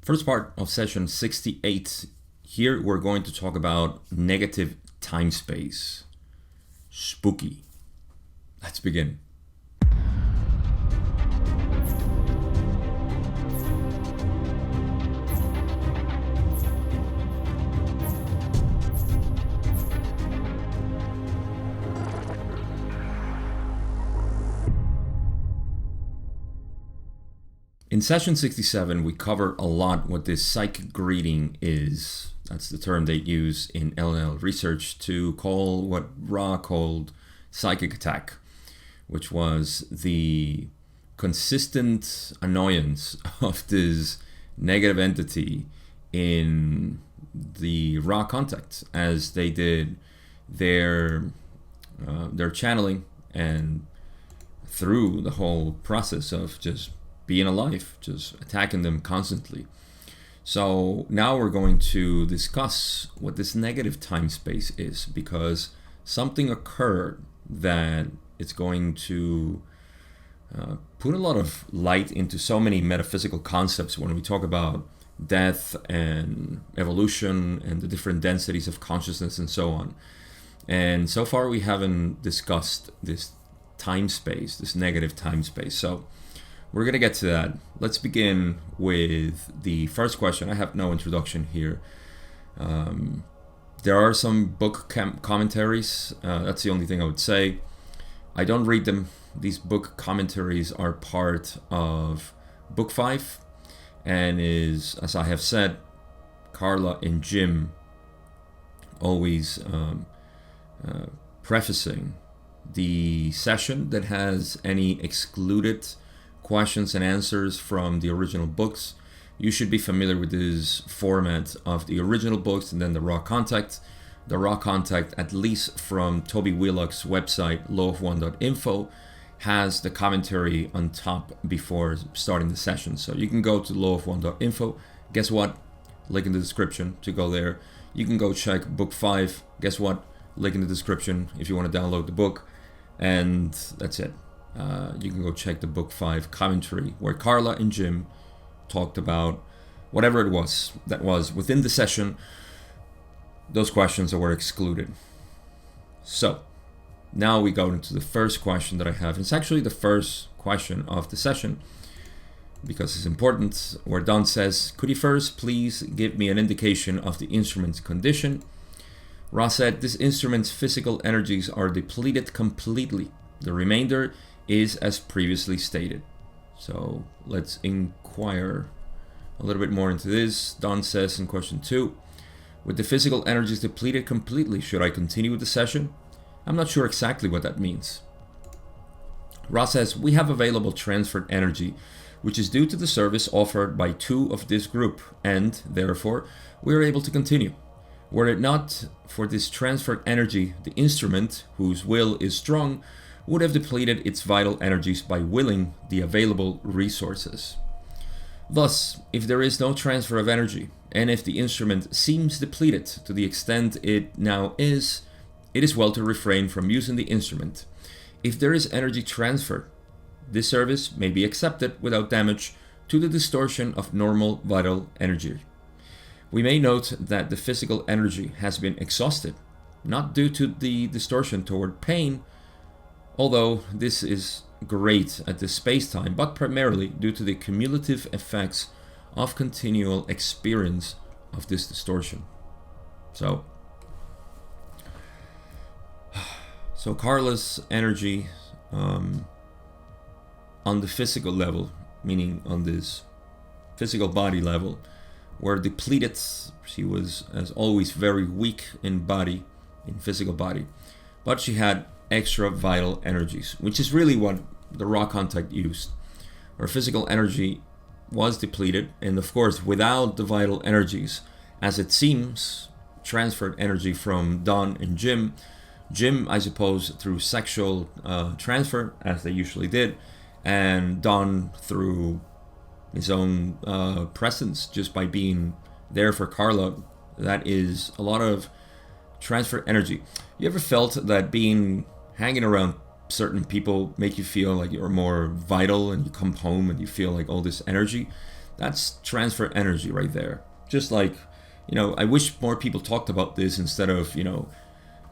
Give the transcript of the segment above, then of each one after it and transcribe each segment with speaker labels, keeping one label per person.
Speaker 1: First part of session 68. Here we're going to talk about negative time space. Spooky. Let's begin. In session 67, we covered a lot what this psychic greeting is. That's the term they use in LNL research to call what Ra called psychic attack, which was the consistent annoyance of this negative entity in the Ra contact as they did their channeling and through the whole process of just being alive, just attacking them constantly. So now we're going to discuss what this negative time space is, because something occurred that it's going to put a lot of light into so many metaphysical concepts when we talk about death and evolution and the different densities of consciousness and so on. And so far we haven't discussed this time space, this negative time space. So we're going to get to that. Let's begin with the first question. I have no introduction here. There are some book commentaries. That's the only thing I would say. I don't read them. These book commentaries are part of book 5 and is, as I have said, Carla and Jim always prefacing the session that has any excluded questions and answers from the original books. You should be familiar with this format of the original books and then the raw contact. The raw contact, at least from Toby Wheelock's website, lawofone.info, has the commentary on top before starting the session. So you can go to lawofone.info. Guess what? Link in the description to go there. You can go check book 5. Guess what? Link in the description if you want to download the book. And that's it. You can go check the book 5 commentary where Carla and Jim talked about whatever it was that was within the session, those questions that were excluded. So now we go into the first question that I have. It's actually the first question of the session because it's important, where Don says, could you first please give me an indication of the instrument's condition? Ra said, this instrument's physical energies are depleted completely. The remainder is as previously stated. So let's inquire a little bit more into this. Don says in question 2, with the physical energies depleted completely, should I continue with the session? I'm not sure exactly what that means. Ra says, we have available transferred energy, which is due to the service offered by 2 of this group, and therefore we are able to continue. Were it not for this transferred energy, the instrument, whose will is strong, would have depleted its vital energies by willing the available resources. Thus, if there is no transfer of energy, and if the instrument seems depleted to the extent it now is, it is well to refrain from using the instrument. If there is energy transfer, this service may be accepted without damage to the distortion of normal vital energy. We may note that the physical energy has been exhausted, not due to the distortion toward pain, although this is great at this space-time, but primarily due to the cumulative effects of continual experience of this distortion. So Carla's energy on the physical level, meaning on this physical body level, were depleted. She was, as always, very weak in body, in physical body, but she had extra vital energies, which is really what the raw contact used. Her physical energy was depleted, and of course without the vital energies, as it seems, transferred energy from Don and Jim, I suppose through sexual transfer, as they usually did, and Don through his own presence, just by being there for Carla. That is a lot of transfer energy. You ever felt that hanging around certain people make you feel like you're more vital, and you come home and you feel like all this energy? That's transfer energy right there. Just like, I wish more people talked about this instead of,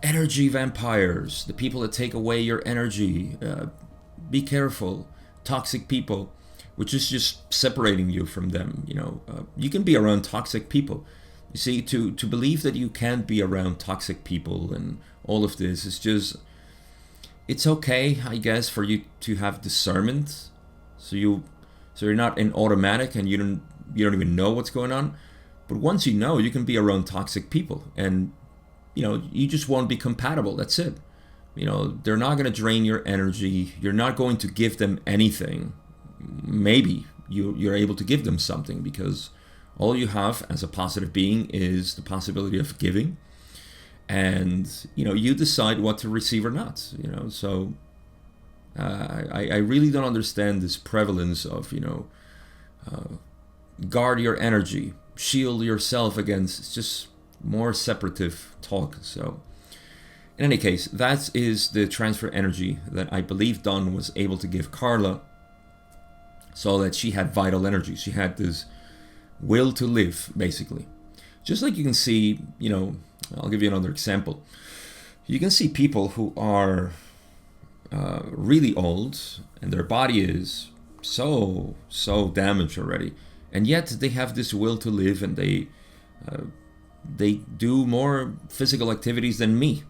Speaker 1: energy vampires, the people that take away your energy. Be careful, toxic people, which is just separating you from them. You can be around toxic people. You see, to believe that you can't be around toxic people and all of this is just, it's okay, I guess, for you to have discernment, so you're not in automatic and you don't even know what's going on. But once you know, you can be around toxic people, and you just won't be compatible. That's it. They're not going to drain your energy. You're not going to give them anything. Maybe you're able to give them something, because all you have as a positive being is the possibility of giving, and you decide what to receive or not. So I really don't understand this prevalence of guard your energy, shield yourself against. It's just more separative talk. So in any case, that is the transfer energy that I believe Don was able to give Carla, so that she had vital energy. She had this will to live, basically. Just like you can see, I'll give you another example. You can see people who are really old and their body is so damaged already, and yet they have this will to live, and they do more physical activities than me,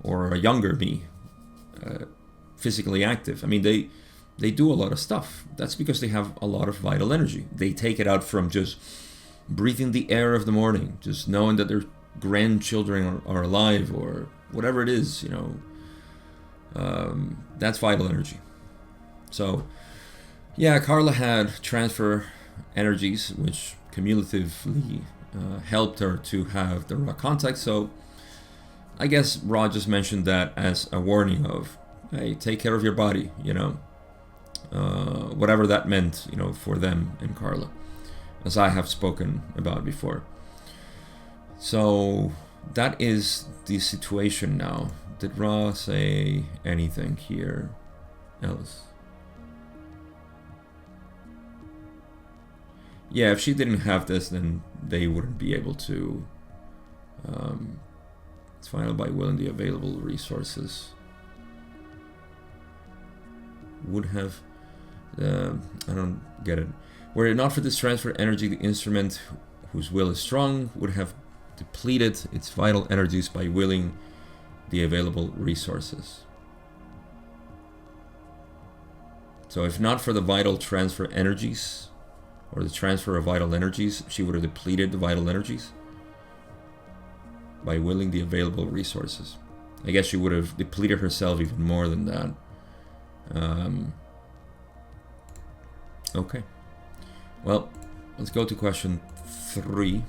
Speaker 1: or a younger me, physically active. I mean, they do a lot of stuff. That's because they have a lot of vital energy. They take it out from just breathing the air of the morning, just knowing that their grandchildren are alive, or whatever it is, that's vital energy. So yeah, Carla had transfer energies, which cumulatively helped her to have the raw contact. So I guess Ra just mentioned that as a warning of, hey, take care of your body, whatever that meant, for them and Carla, as I have spoken about before. So that is the situation now. Did Ra say anything here else? Yeah, if she didn't have this, then they wouldn't be able to. It's final by willing the available resources. Would have. I don't get it. Were it not for this transfer energy, the instrument, whose will is strong, would have depleted its vital energies by willing the available resources. So if not for the vital transfer energies, or the transfer of vital energies, she would have depleted the vital energies by willing the available resources. I guess she would have depleted herself even more than that. Okay. Well, let's go to question 3,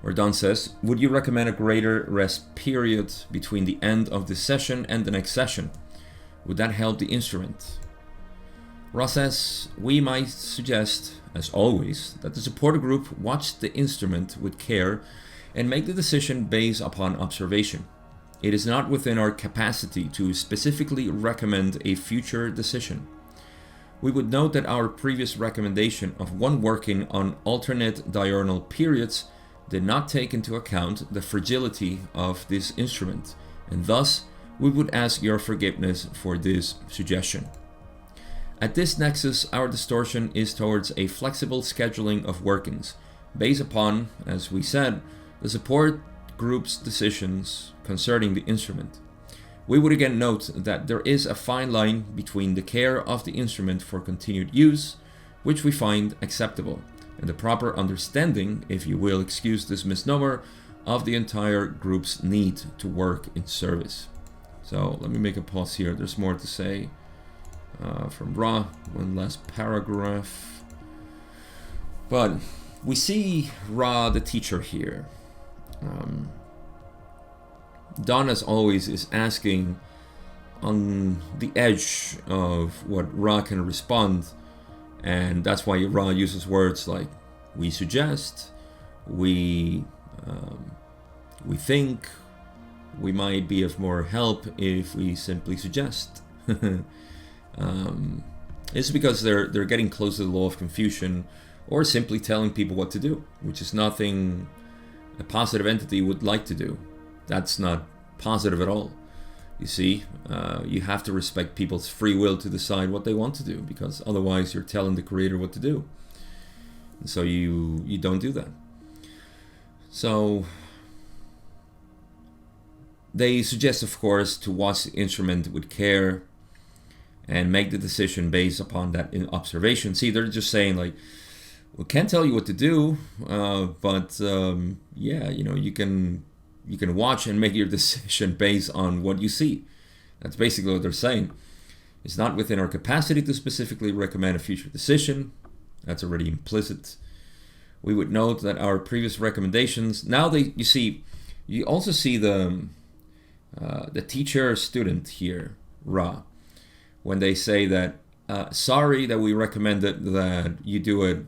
Speaker 1: where Don says, would you recommend a greater rest period between the end of this session and the next session? Would that help the instrument? Ross says, we might suggest, as always, that the supporter group watch the instrument with care and make the decision based upon observation. It is not within our capacity to specifically recommend a future decision. We would note that our previous recommendation of one working on alternate diurnal periods did not take into account the fragility of this instrument, and thus we would ask your forgiveness for this suggestion. At this nexus, our distortion is towards a flexible scheduling of workings, based upon, as we said, the support group's decisions concerning the instrument. We would again note that there is a fine line between the care of the instrument for continued use, which we find acceptable, and the proper understanding, if you will excuse this misnomer, of the entire group's need to work in service. So let me make a pause here. There's more to say from Ra, one last paragraph. But we see Ra, the teacher here. Don, as always, is asking on the edge of what Ra can respond, and that's why Ra uses words like we suggest, we think, we might be of more help if we simply suggest. It's because they're getting close to the law of Confucian, or simply telling people what to do, which is nothing a positive entity would like to do. That's not positive at all. You see, you have to respect people's free will to decide what they want to do, because otherwise you're telling the creator what to do. And so you don't do that. So they suggest, of course, to watch the instrument with care and make the decision based upon that observation. See, they're just saying like, we can't tell you what to do, but yeah, you can watch and make your decision based on what you see. That's basically what they're saying. It's not within our capacity to specifically recommend a future decision. That's already implicit. We would note that our previous recommendations, now you also see the teacher-student here, Ra, when they say that, sorry that we recommended that you do it,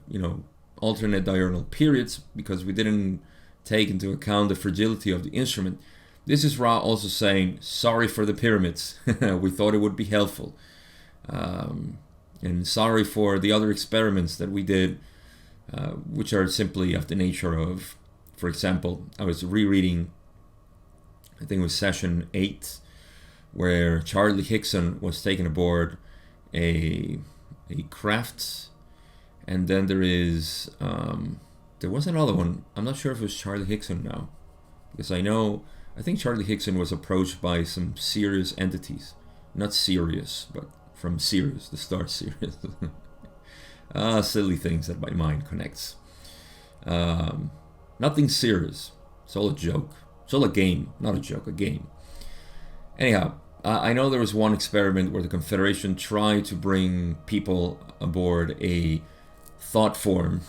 Speaker 1: alternate diurnal periods because we didn't take into account the fragility of the instrument. This is Ra also saying, sorry for the pyramids. We thought it would be helpful. And sorry for the other experiments that we did, which are simply of the nature of, for example, I was rereading, I think it was session 8, where Charlie Hickson was taken aboard a craft, and then there was another one. I'm not sure if it was Charlie Hickson now, because I think Charlie Hickson was approached by some serious entities, not Sirius, but from Sirius, the star Sirius. Silly things that my mind connects. Nothing serious. It's all a joke. It's all a game, not a joke, a game. Anyhow, I know there was one experiment where the Confederation tried to bring people aboard a thought form.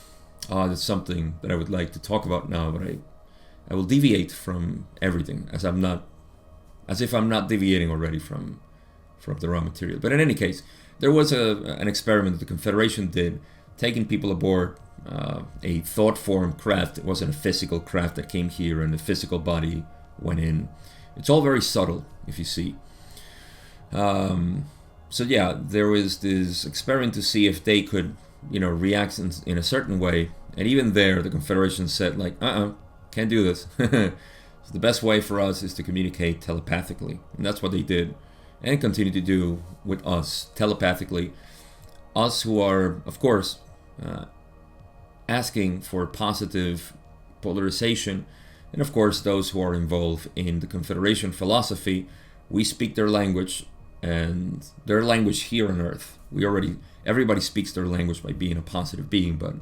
Speaker 1: That's something that I would like to talk about now, but I will deviate from everything as if I'm not deviating already from the raw material. But in any case, there was an experiment that the Confederation did, taking people aboard a thought form craft. It wasn't a physical craft that came here and the physical body went in. It's all very subtle, if you see. So yeah, there was this experiment to see if they could, react in a certain way. And even there, the Confederation said, like, can't do this. So the best way for us is to communicate telepathically. And that's what they did and continue to do with us telepathically. Us who are, of course, asking for positive polarization. And of course, those who are involved in the Confederation philosophy, we speak their language, and their language here on Earth. Everybody speaks their language by being a positive being, but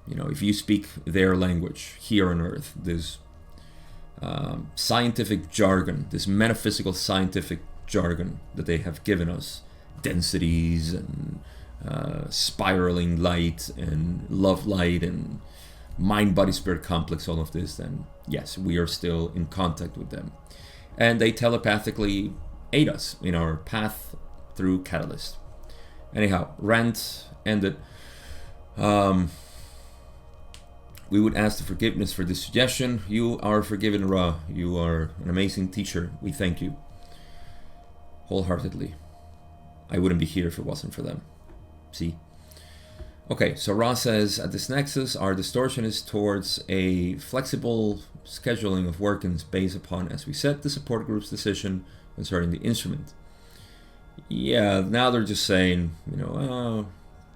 Speaker 1: if you speak their language here on Earth, this scientific jargon, this metaphysical scientific jargon that they have given us, densities and spiraling light and love light and mind, body, spirit complex, all of this, then yes, we are still in contact with them. And they telepathically aid us in our path through Catalyst. Anyhow, rant ended. We would ask the forgiveness for this suggestion. You are forgiven, Ra. You are an amazing teacher. We thank you wholeheartedly. I wouldn't be here if it wasn't for them. See? Okay, so Ra says, at this nexus, our distortion is towards a flexible scheduling of workings based upon, as we said, the support group's decision concerning the instrument. Yeah, now they're just saying,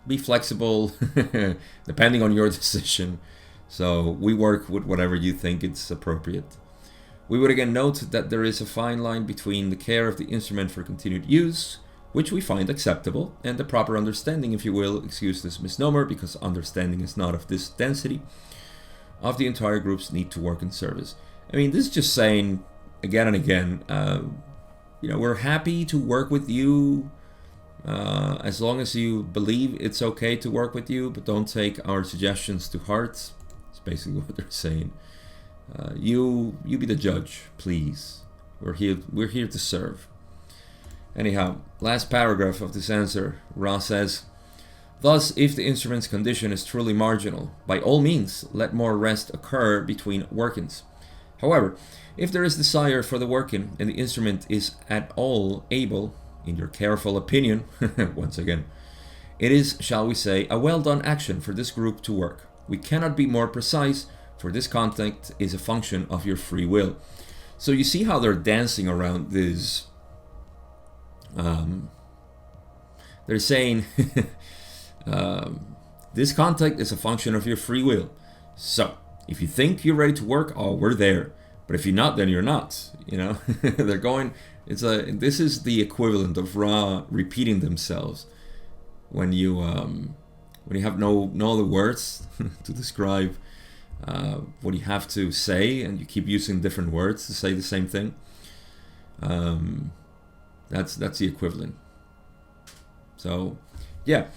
Speaker 1: be flexible depending on your decision. So we work with whatever you think it's appropriate. We would again note that there is a fine line between the care of the instrument for continued use, which we find acceptable, and the proper understanding, if you will, excuse this misnomer, because understanding is not of this density, of the entire group's need to work in service. I mean, this is just saying again and again, we're happy to work with you as long as you believe it's okay to work with you, but don't take our suggestions to heart. It's basically what they're saying. You be the judge, please. We're here to serve. Anyhow, last paragraph of this answer, Ra says, thus, if the instrument's condition is truly marginal, by all means, let more rest occur between workings. However, if there is desire for the working and the instrument is at all able, in your careful opinion, once again, It is, shall we say, a well-done action for this group to work. We cannot be more precise, for this content is a function of your free will. So you see how they're dancing around this. They're saying this content is a function of your free will. So if you think you're ready to work, oh, we're there. But if you're not, then you're not. You know, they're going. This is the equivalent of Ra repeating themselves when you have no other words to describe what you have to say, and you keep using different words to say the same thing. That's the equivalent. So, yeah,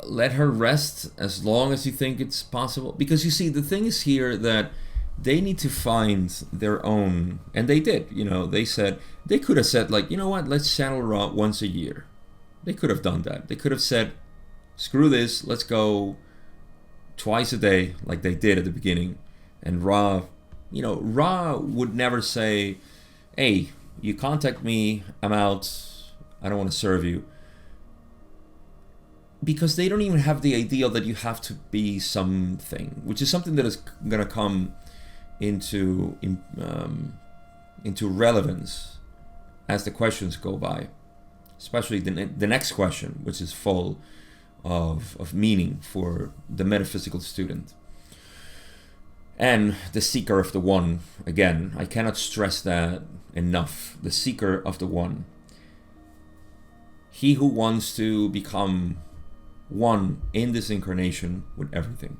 Speaker 1: let her rest as long as you think it's possible. Because you see, the thing is here that they need to find their own, and they did. You know, they could have said, like, you know what, let's channel Ra once a year. They could have done that. They could have said, screw this, let's go twice a day, like they did at the beginning. And Ra would never say, hey, you contact me, I'm out, I don't want to serve you. Because they don't even have the idea that you have to be something, which is something that is going to come into relevance as the questions go by. Especially the next question, which is full of meaning for the metaphysical student. And the seeker of the one, again, I cannot stress that enough. The seeker of the one. He who wants to become one in this incarnation with everything.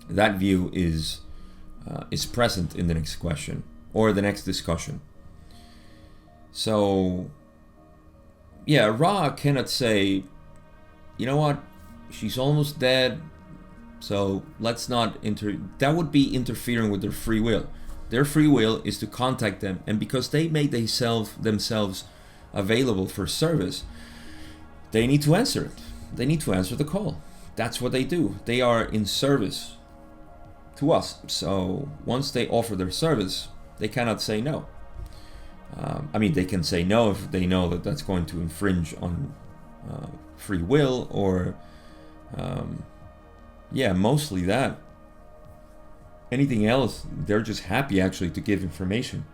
Speaker 1: That view is present in the next question or the next discussion. So, yeah, Ra cannot say, you know what, she's almost dead, so let's not that would be interfering with their free will. Their free will is to contact them, and because they made themselves available for service, they need to answer it. They need to answer the call. That's what they do. They are in service to us. So once they offer their service, they cannot say no. They can say no if they know that that's going to infringe on free will, or mostly that. Anything else, they're just happy actually to give information.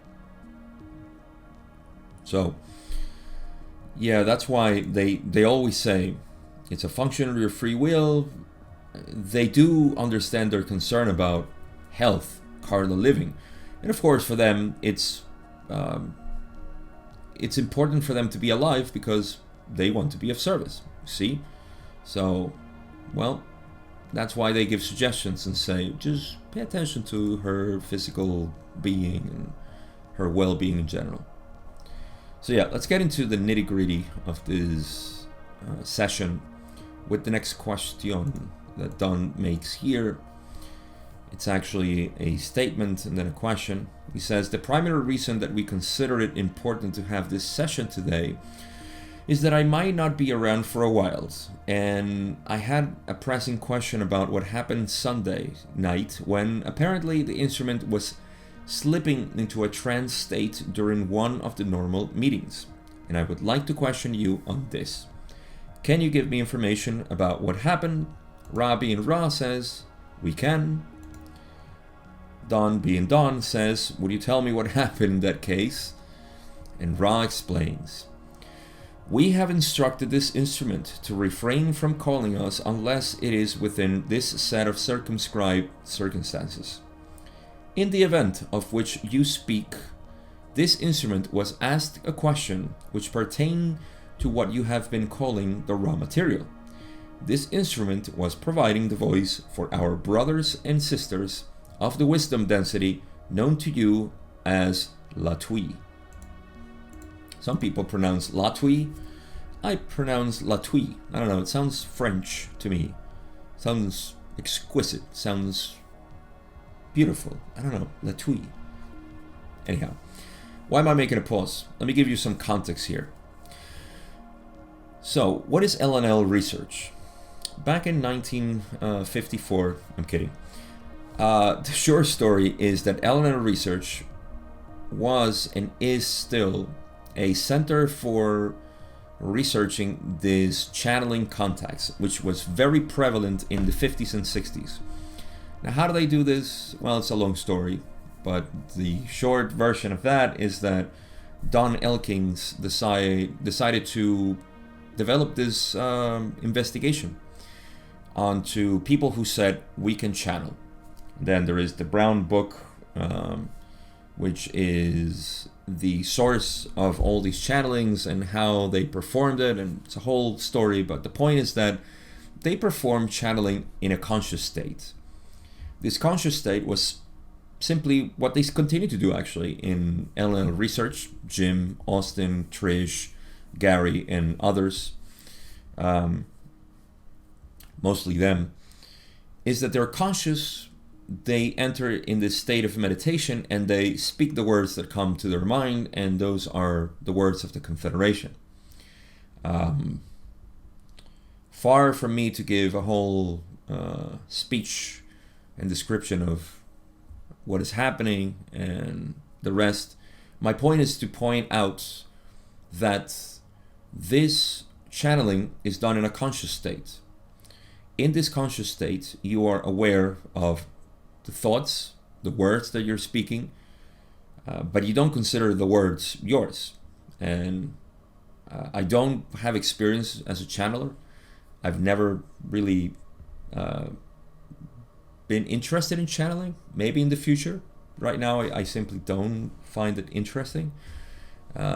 Speaker 1: So, yeah, that's why they always say it's a function of your free will. They do understand their concern about health, Carla living. And of course, for them, it's important for them to be alive because they want to be of service. See? So, well, that's why they give suggestions and say, just pay attention to her physical being and her well-being in general. So yeah, let's get into the nitty-gritty of this session with the next question that Don makes here. It's actually a statement and then a question. He says, the primary reason that we consider it important to have this session today is that I might not be around for a while, and I had a pressing question about what happened Sunday night when apparently the instrument was slipping into a trance state during one of the normal meetings, and I would like to question you on this. Can you give me information about what happened? Ra being Ra says, we can. Don being Don says, would you tell me what happened in that case? And Ra explains, we have instructed this instrument to refrain from calling us unless it is within this set of circumscribed circumstances. In the event of which you speak, this instrument was asked a question which pertained to what you have been calling the raw material. This instrument was providing the voice for our brothers and sisters of the wisdom density known to you as Latui. Some people pronounce Latui. I pronounce Latui. I don't know, it sounds French to me. Sounds exquisite. Sounds beautiful. I don't know, Latui. Anyhow, why am I making a pause? Let me give you some context here. So, what is LNL research? Back in 1954, I'm kidding. The short story is that LNL research was and is still a center for researching this channeling contacts, which was very prevalent in the 50s and 60s. Now, how do they do this? Well, it's a long story, but the short version of that is that Don Elkins decided to develop this investigation onto people who said we can channel. Then there is the Brown Book, which is the source of all these channelings and how they performed it, and it's a whole story, but the point is that they performed channeling in a conscious state. This conscious state was simply what they continue to do actually in LNL research. Jim, Austin, Trish, Gary, and others, mostly them, is that they're conscious. They enter in this state of meditation and they speak the words that come to their mind, and those are the words of the Confederation. Far from me to give a whole speech and description of what is happening and the rest. My point is to point out that this channeling is done in a conscious state. In this conscious state, you are aware of the thoughts, the words that you're speaking, but you don't consider the words yours. And I don't have experience as a channeler. I've never really been interested in channeling. Maybe in the future. Right now, I simply don't find it interesting.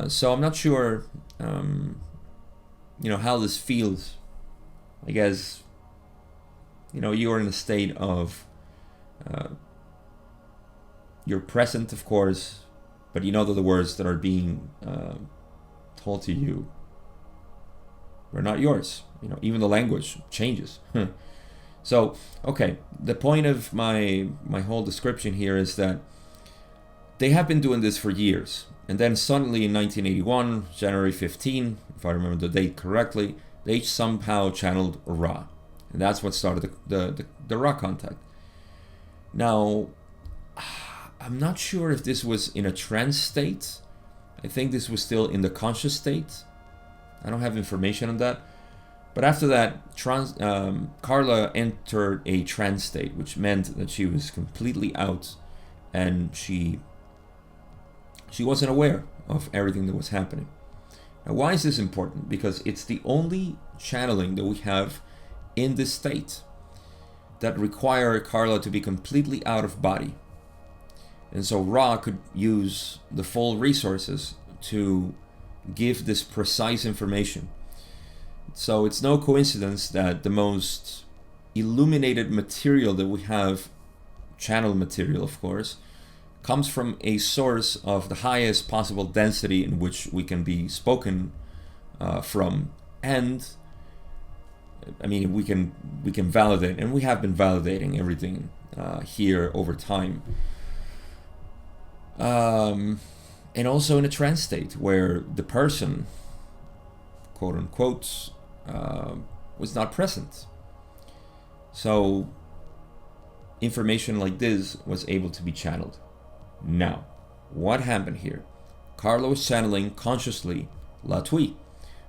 Speaker 1: So I'm not sure, how this feels. I guess, you are in a state of you're present, of course, but you know that the words that are being told to you are not yours. Even the language changes. So, okay, the point of my whole description here is that they have been doing this for years. And then suddenly in 1981, January 15, if I remember the date correctly, they somehow channeled Ra. And that's what started the Ra contact. Now, I'm not sure if this was in a trance state. I think this was still in the conscious state. I don't have information on that. But after that, Carla entered a trance state, which meant that she was completely out and she wasn't aware of everything that was happening. Now, why is this important? Because it's the only channeling that we have in this state that require Carla to be completely out of body. And so Ra could use the full resources to give this precise information. So it's no coincidence that the most illuminated material that we have, channel material of course, comes from a source of the highest possible density in which we can be spoken from. And I mean, we can validate, and we have been validating everything here over time. And also in a trance state where the person, quote unquote, was not present. So information like this was able to be channeled. Now, what happened here? Carla was channeling consciously Latui,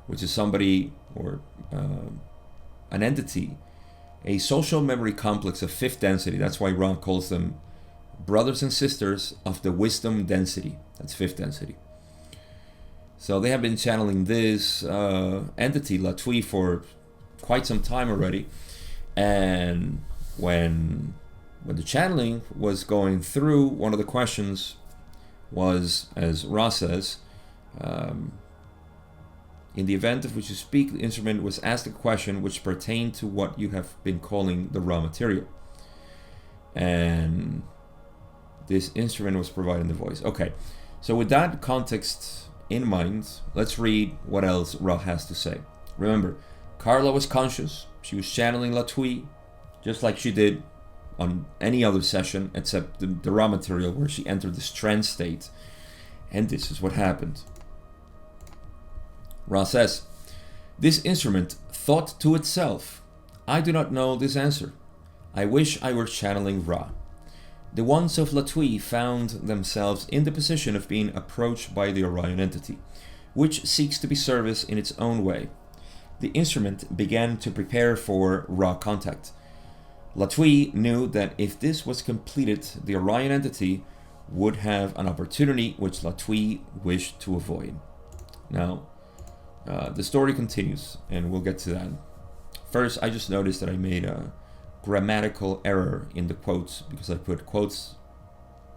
Speaker 1: which is somebody or an entity, a social memory complex of fifth density. That's why Ron calls them brothers and sisters of the wisdom density. That's fifth density. So they have been channeling this entity, Latui, for quite some time already. And when the channeling was going through, one of the questions was, as Ra says, in the event of which you speak, the instrument was asked a question which pertained to what you have been calling the raw material. And this instrument was providing the voice. Okay, so with that context in mind, let's read what else Ra has to say. Remember, Carla was conscious. She was channeling Latui, just like she did on any other session except the raw material, where she entered this trance state. And this is what happened. Ra says, "This instrument thought to itself, I do not know this answer. I wish I were channeling Ra. The ones of Latui found themselves in the position of being approached by the Orion entity. which seeks to be service in its own way. The instrument began to prepare for raw contact. Latwii knew that if this was completed, the Orion entity would have an opportunity which Latwii wished to avoid. Now, the story continues, and we'll get to that. First, I just noticed that I made a grammatical error in the quotes because I put quotes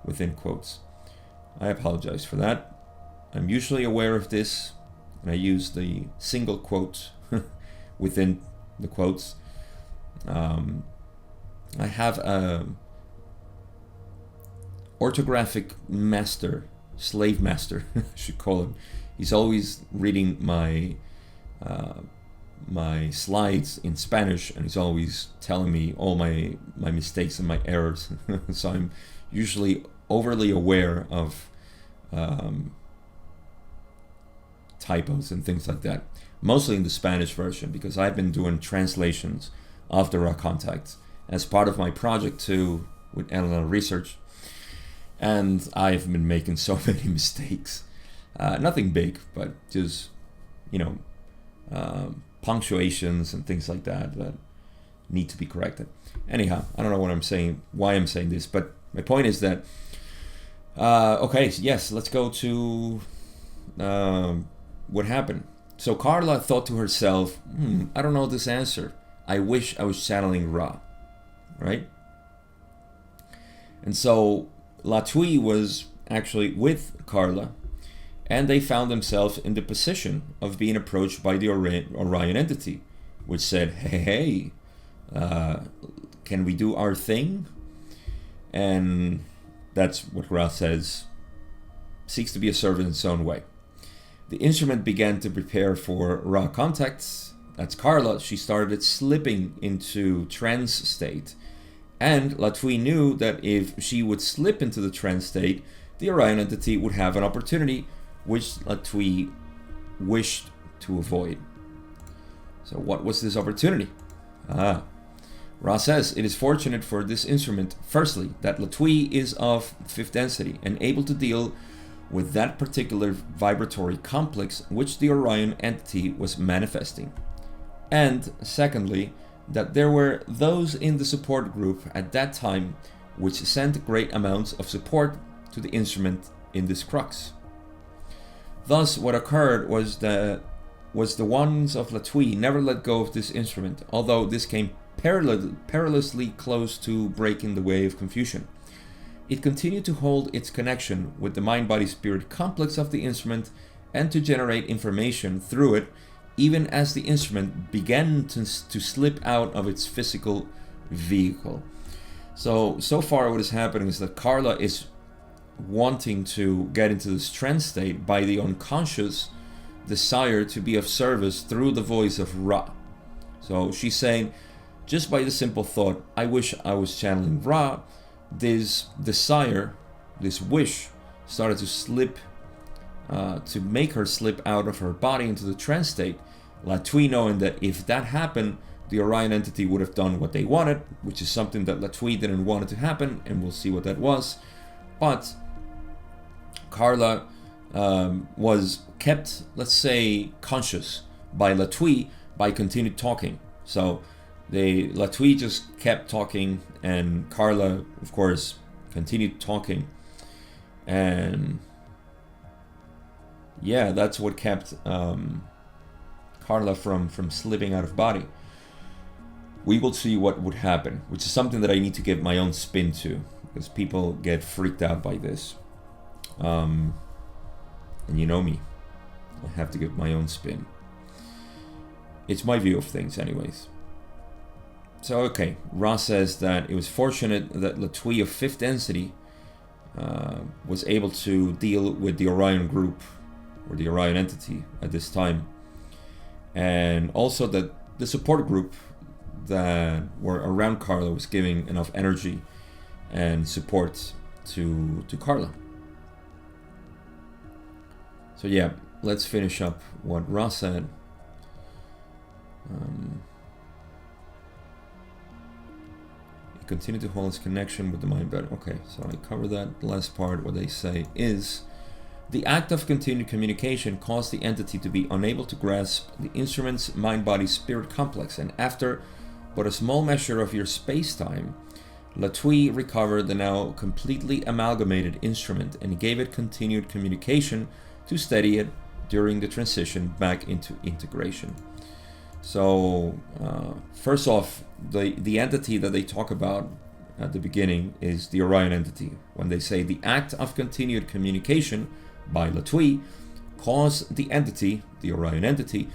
Speaker 1: within quotes. I apologize for that. I'm usually aware of this, and I use the single quote within the quotes. I have a orthographic master, slave master, I should call him. He's always reading my slides in Spanish, and he's always telling me all my mistakes and my errors. So I'm usually overly aware of typos and things like that, mostly in the Spanish version, because I've been doing translations of the raw contact as part of my project too with LLM research, and I've been making so many mistakes. Nothing big, but just, punctuations and things like that need to be corrected. Anyhow, I don't know what I'm saying, why I'm saying this, but my point is that okay, yes, let's go to what happened. So Carla thought to herself, I don't know this answer. I wish I was channeling Ra, right? And so Latwii was actually with Carla, and they found themselves in the position of being approached by the Orion entity, which said, hey, can we do our thing? And that's what Ra says, seeks to be a servant in its own way. The instrument began to prepare for raw contacts. That's Carla. She started slipping into trance state. And Latwii knew that if she would slip into the trance state, the Orion entity would have an opportunity which Latwii wished to avoid. So what was this opportunity? Ra says, it is fortunate for this instrument, firstly, that Latwii is of fifth density and able to deal with that particular vibratory complex which the Orion entity was manifesting. And secondly, that there were those in the support group at that time which sent great amounts of support to the instrument in this crux. Thus, what occurred was the ones of Latwii never let go of this instrument, although this came perilously close to breaking the way of confusion. It continued to hold its connection with the mind-body-spirit complex of the instrument and to generate information through it, even as the instrument began to slip out of its physical vehicle. So far what is happening is that Carla is wanting to get into this trance state by the unconscious desire to be of service through the voice of Ra. So she's saying, just by the simple thought, I wish I was channeling Ra, this desire, this wish, started to slip, to make her slip out of her body into the trance state. Latwii knowing that if that happened, the Orion entity would have done what they wanted, which is something that Latwii didn't want it to happen, and we'll see what that was. But Carla was kept, let's say, conscious by Latwii by continued talking. So Latwii just kept talking, and Carla, of course, continued talking. And yeah, that's what kept Carla from slipping out of body. We will see what would happen, which is something that I need to give my own spin to, because people get freaked out by this. And you know me, I have to give my own spin. It's my view of things anyways. So okay, Ra says that it was fortunate that Latwii of fifth density was able to deal with the Orion group, or the Orion entity at this time. And also that the support group that were around Carla was giving enough energy and support to Carla. So yeah, let's finish up what Ra said. It continued to hold its connection with the mind body. Okay, so I covered that. The last part, what they say is, The act of continued communication caused the entity to be unable to grasp the instrument's mind-body-spirit complex, and after but a small measure of your space-time, Latwii recovered the now completely amalgamated instrument and gave it continued communication to steady it during the transition back into integration. So, first off, the entity that they talk about at the beginning is the Orion entity. When they say the act of continued communication by Latwii caused the entity, the Orion entity,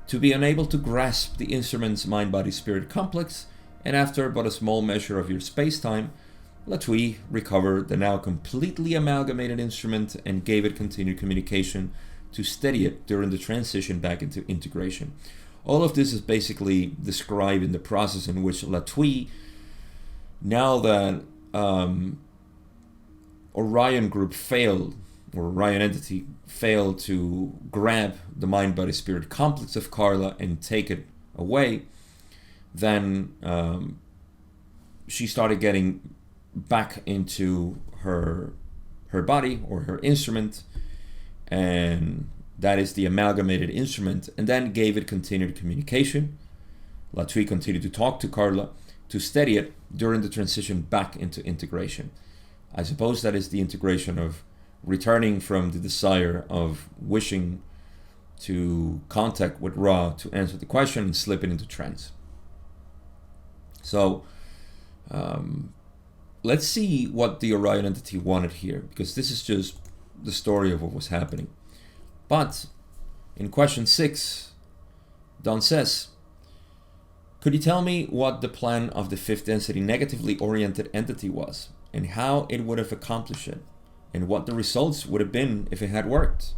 Speaker 1: to be unable to grasp the instrument's mind-body-spirit complex, and after but a small measure of your space-time, Latwii recovered the now completely amalgamated instrument and gave it continued communication to steady it during the transition back into integration. All of this is basically describing the process in which Latwii, now that Orion group failed, or Orion entity failed to grab the mind-body-spirit complex of Carla and take it away, then she started getting back into her body, or her instrument, and that is the amalgamated instrument, and then gave it continued communication. Latwii continued to talk to Carla to steady it during the transition back into integration. I suppose that is the integration of returning from the desire of wishing to contact with Ra to answer the question and slipping into trance. So let's see what the Orion entity wanted here, because this is just the story of what was happening. But in question 6, Don says, could you tell me what the plan of the fifth density negatively oriented entity was, and how it would have accomplished it, and what the results would have been if it had worked?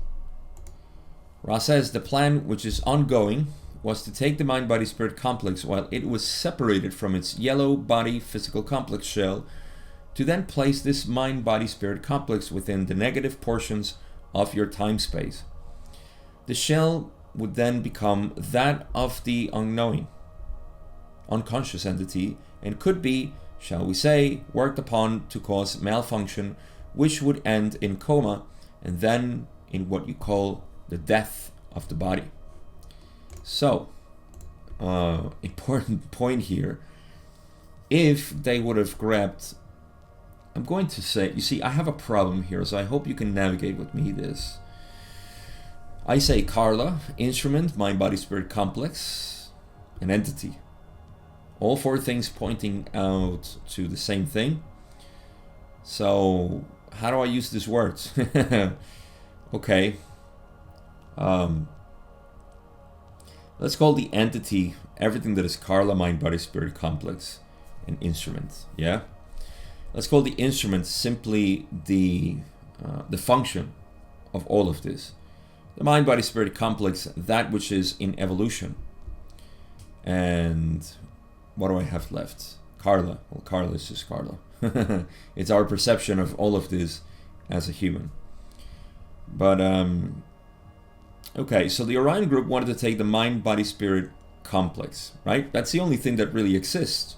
Speaker 1: Ra says the plan, which is ongoing, was to take the mind-body-spirit complex while it was separated from its yellow body physical complex shell, to then place this mind-body-spirit complex within the negative portions of your time-space. The shell would then become that of the unknowing, unconscious entity, and could be, shall we say, worked upon to cause malfunction, which would end in coma and then in what you call the death of the body. So, important point here, if they would have grabbed, I'm going to say, you see, I have a problem here, so I hope you can navigate with me this. I say Carla, instrument, mind, body, spirit, complex, an entity. All four things pointing out to the same thing. So, how do I use these words? Okay. Let's call the entity everything that is Carla, mind, body, spirit, complex, an instrument. Yeah. Let's call the instrument simply the function of all of this. The mind, body, spirit, complex, that which is in evolution. And what do I have left? Carla. Well, Carla is just Carla. It's our perception of all of this as a human. But, okay, so the Orion group wanted to take the mind, body, spirit complex, right? That's the only thing that really exists.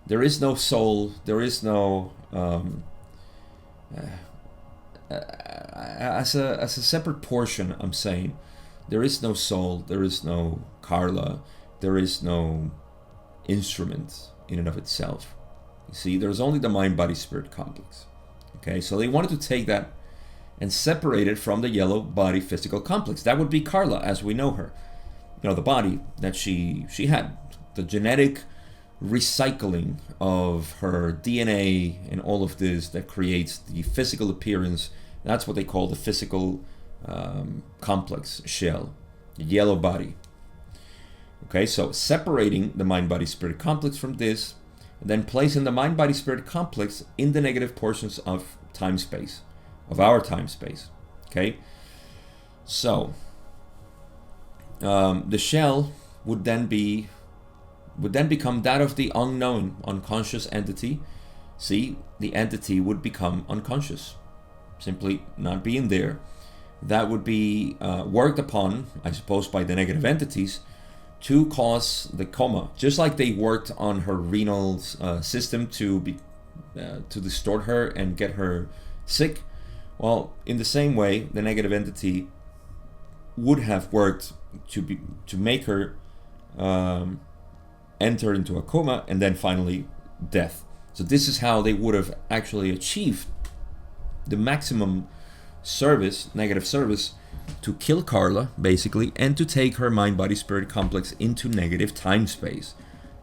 Speaker 1: There is no soul, there is no... as a separate portion, I'm saying, there is no soul, there is no Carla, there is no instrument in and of itself. You see, there's only the mind, body, spirit complex. Okay, so they wanted to take that and separate it from the yellow body physical complex. That would be Carla as we know her. You know, the body that she had, the genetic recycling of her DNA and all of this that creates the physical appearance. That's what they call the physical complex shell, the yellow body. Okay, so separating the mind, body, spirit complex from this, and then placing the mind, body, spirit complex in the negative portions of time space, of our time space. Okay, so the shell would then become that of the unknown, unconscious entity. See, the entity would become unconscious, simply not being there. That would be worked upon, I suppose, by the negative entities to cause the coma, just like they worked on her renal system to distort her and get her sick. Well, in the same way, the negative entity would have worked to make her enter into a coma and then finally death. So this is how they would have actually achieved the maximum service, negative service, to kill Carla, basically, and to take her mind-body-spirit complex into negative time-space.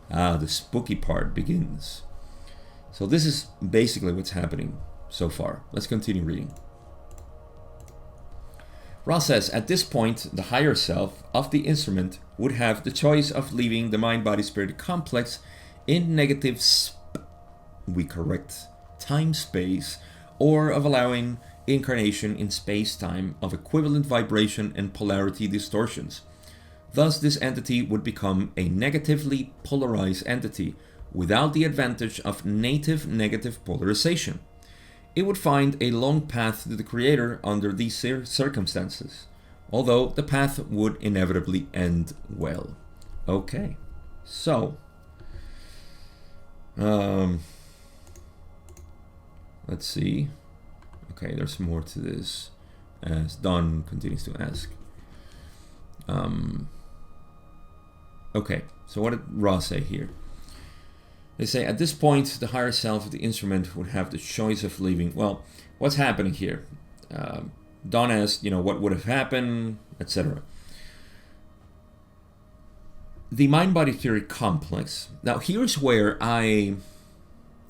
Speaker 1: The spooky part begins. So this is basically what's happening so far. Let's continue reading. Ross says, at this point, the higher self of the instrument would have the choice of leaving the mind-body-spirit complex in negative time-space, or of allowing incarnation in space-time of equivalent vibration and polarity distortions. Thus, this entity would become a negatively polarized entity without the advantage of native negative polarization. It would find a long path to the Creator under these circumstances, although the path would inevitably end well. Okay, so let's see. Okay, there's more to this, as Don continues to ask. Okay, so what did Ross say here? They say, at this point, the higher self of the instrument would have the choice of leaving. Well, what's happening here? Don asked, what would have happened, etc. The mind-body theory complex. Now, here's where I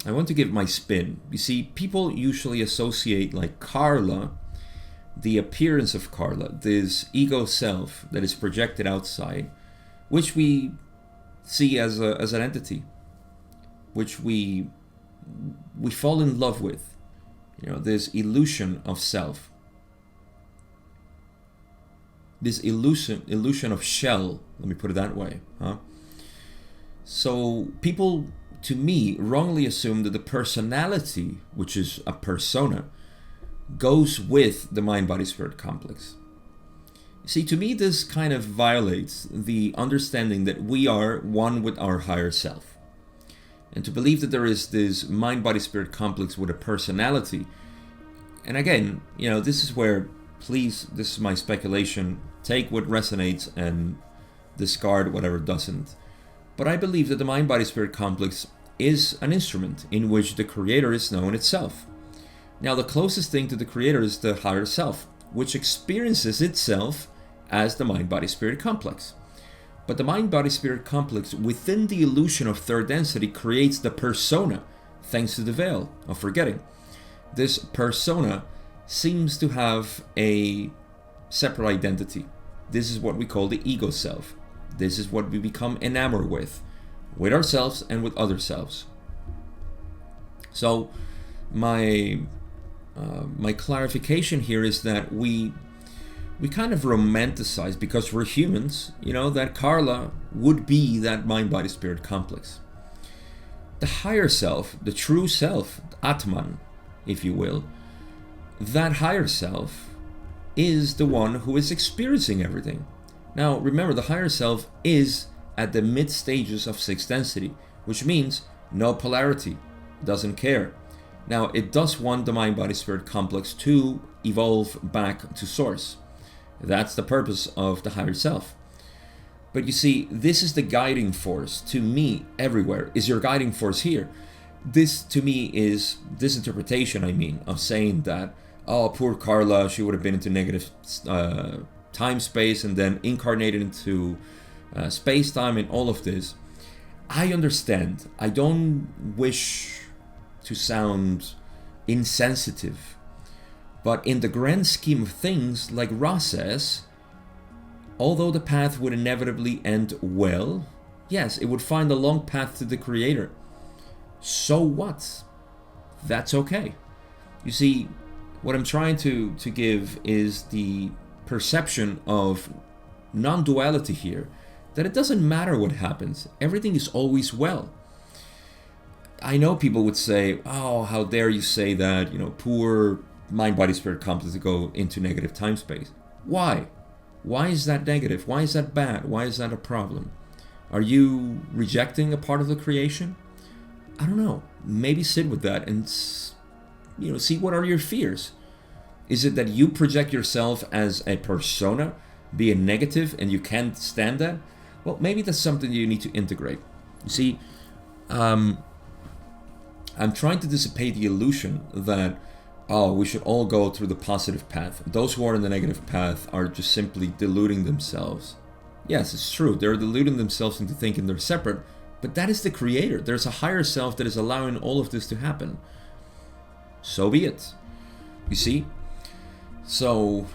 Speaker 1: want to give my spin. You see, people usually associate, like, Carla, the appearance of Carla, this ego self that is projected outside, which we see as an entity, which we fall in love with, this illusion of self, this illusion of shell, let me put it that way, huh? So people, to me, wrongly assume that the personality, which is a persona, goes with the mind-body-spirit complex. See, to me, this kind of violates the understanding that we are one with our higher self. And to believe that there is this mind-body-spirit complex with a personality, and again, this is where, please, this is my speculation, take what resonates and discard whatever doesn't. But I believe that the mind-body-spirit complex is an instrument in which the Creator is known itself. Now, the closest thing to the Creator is the higher self, which experiences itself as the mind-body-spirit complex. But the mind-body-spirit complex within the illusion of third density creates the persona, thanks to the veil of forgetting. This persona seems to have a separate identity. This is what we call the ego self. This is what we become enamored with ourselves and with other selves. So my clarification here is that we kind of romanticize, because we're humans, that Carla would be that mind-body-spirit complex. The higher self, the true self, Atman, if you will, that higher self is the one who is experiencing everything. Now, remember, the higher self is at the mid stages of sixth density, which means no polarity, doesn't care. Now, it does want the mind-body-spirit complex to evolve back to source. That's the purpose of the higher self. But you see, this is the guiding force to me everywhere. Is your guiding force here? This, to me, is this interpretation, of saying that, oh, poor Carla, she would have been into negative time-space and then incarnated into space-time and all of this. I understand. I don't wish to sound insensitive. But in the grand scheme of things, like Ross says, although the path would inevitably end well, yes, it would find a long path to the Creator. So what? That's okay. You see, what I'm trying to give is the perception of non-duality here, that it doesn't matter what happens. Everything is always well. I know people would say, oh, how dare you say that, poor mind-body-spirit complex to go into negative time-space. Why? Why is that negative? Why is that bad? Why is that a problem? Are you rejecting a part of the creation? I don't know. Maybe sit with that and, see what are your fears. Is it that you project yourself as a persona, being negative, and you can't stand that? Well, maybe that's something you need to integrate. You see, I'm trying to dissipate the illusion that, we should all go through the positive path. Those who are in the negative path are just simply deluding themselves. Yes, it's true. They're deluding themselves into thinking they're separate, but that is the creator. There's a higher self that is allowing all of this to happen. So be it. You see? So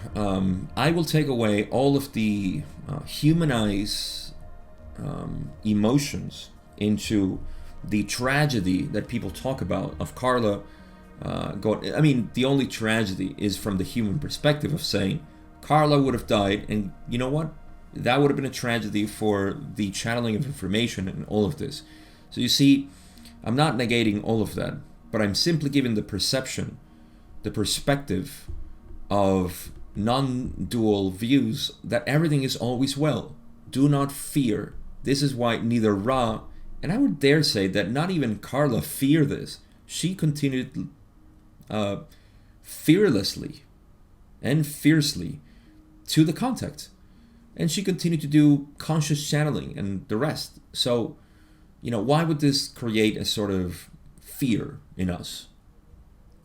Speaker 1: I will take away all of the humanize emotions into the tragedy that people talk about of Carla going. I mean, the only tragedy is from the human perspective of saying Carla would have died, and you know what? That would have been a tragedy for the channeling of information and all of this. So you see, I'm not negating all of that, but I'm simply giving the perception, the perspective of non-dual views that everything is always well. Do not fear. This is why neither Ra, and I would dare say that not even Carla fear this. She continued fearlessly and fiercely to the contact. And she continued to do conscious channeling and the rest. So, why would this create a sort of fear in us?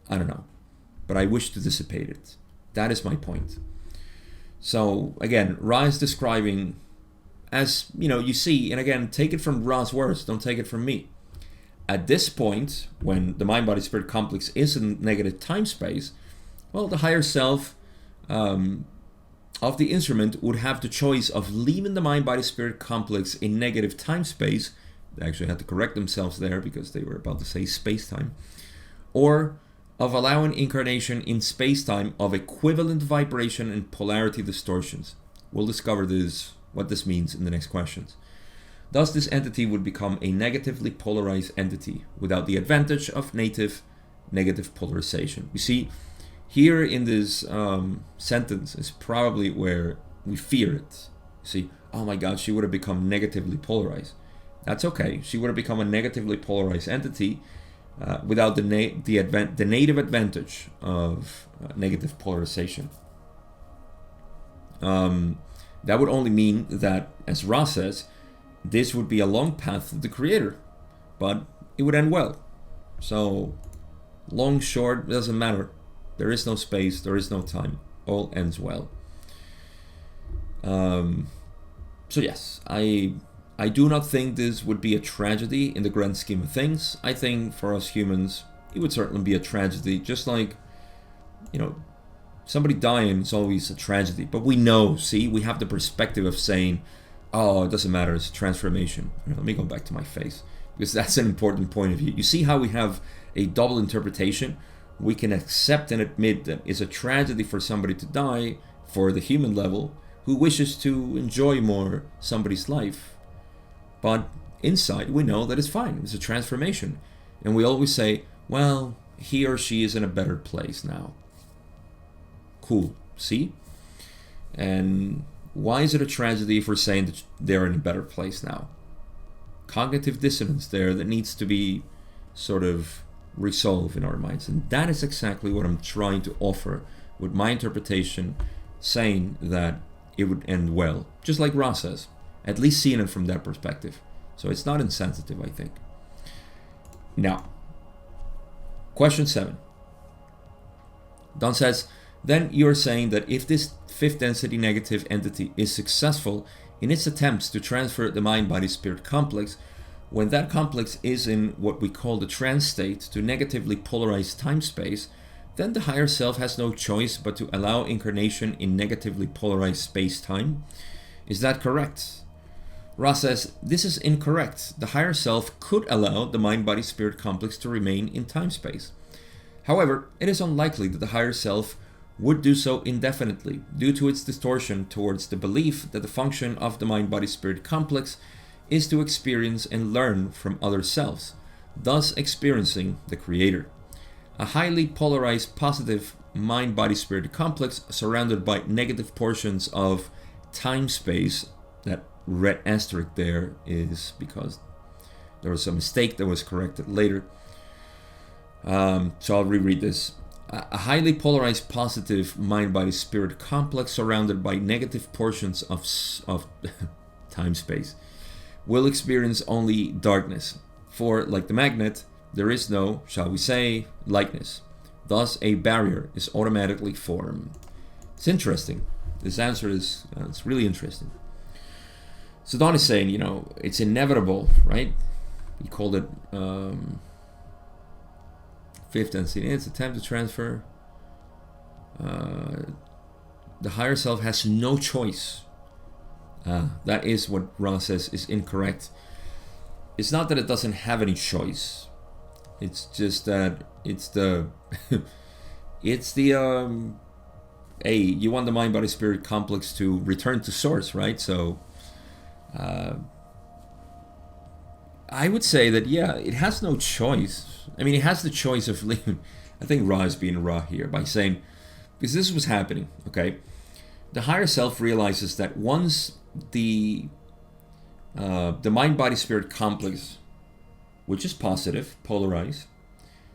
Speaker 1: I don't know. But I wish to dissipate it. That is my point. So, again, Ra is describing, as, you see, and again, take it from Ra's words, don't take it from me. At this point, when the mind-body-spirit complex is in negative time-space, well, the higher self of the instrument would have the choice of leaving the mind-body-spirit complex in negative time-space. They actually had to correct themselves there because they were about to say space-time. Or of allowing incarnation in space-time of equivalent vibration and polarity distortions. We'll discover what this means in the next questions. Thus, this entity would become a negatively polarized entity without the advantage of native negative polarization. You see, here in this sentence is probably where we fear it. You see, oh my God, she would have become negatively polarized. That's okay. She would have become a negatively polarized entity without the native advantage of negative polarization. That would only mean that, as Ra says, this would be a long path to the creator, but it would end well. So, long, short, doesn't matter. There is no space, there is no time. All ends well. So yes, I do not think this would be a tragedy in the grand scheme of things. I think for us humans, it would certainly be a tragedy. Just like, somebody dying is always a tragedy. But we know, we have the perspective of saying, oh, it doesn't matter, it's a transformation. Let me go back to my face, because that's an important point of view. You see how we have a double interpretation? We can accept and admit that it's a tragedy for somebody to die for the human level who wishes to enjoy more somebody's life. But inside, we know that it's fine. It's a transformation. And we always say, well, he or she is in a better place now. Cool. See? And why is it a tragedy if we're saying that they're in a better place now? Cognitive dissonance there that needs to be sort of resolved in our minds. And that is exactly what I'm trying to offer with my interpretation, saying that it would end well. Just like Ra says. At least seeing it from that perspective. So it's not insensitive, I think. Now, question 7. Don says, then you're saying that if this fifth density negative entity is successful in its attempts to transfer the mind-body-spirit complex, when that complex is in what we call the trance state to negatively polarized time-space, then the higher self has no choice but to allow incarnation in negatively polarized space-time. Is that correct? Ra says, this is incorrect. The higher self could allow the mind-body-spirit complex to remain in time-space. However, it is unlikely that the higher self would do so indefinitely due to its distortion towards the belief that the function of the mind-body-spirit complex is to experience and learn from other selves, thus experiencing the creator. A highly polarized positive mind-body-spirit complex surrounded by negative portions of time-space, that red asterisk there is because there was a mistake that was corrected later. So I'll reread this. a highly polarized positive mind-body-spirit complex surrounded by negative portions of time-space will experience only darkness. For, like the magnet, there is no, shall we say, lightness. Thus, a barrier is automatically formed. It's interesting. This answer is it's really interesting. So Don is saying, it's inevitable, right? He called it fifth density. It's attempt to transfer. The higher self has no choice. That is what Ra says is incorrect. It's not that it doesn't have any choice. It's just that it's the hey, you want the mind body spirit complex to return to source, right? So I would say that it has no choice. I mean, it has the choice of leaving. I think Ra is being Ra here by saying, because this was happening, okay? The higher self realizes that once the mind body spirit complex, which is positive, polarized,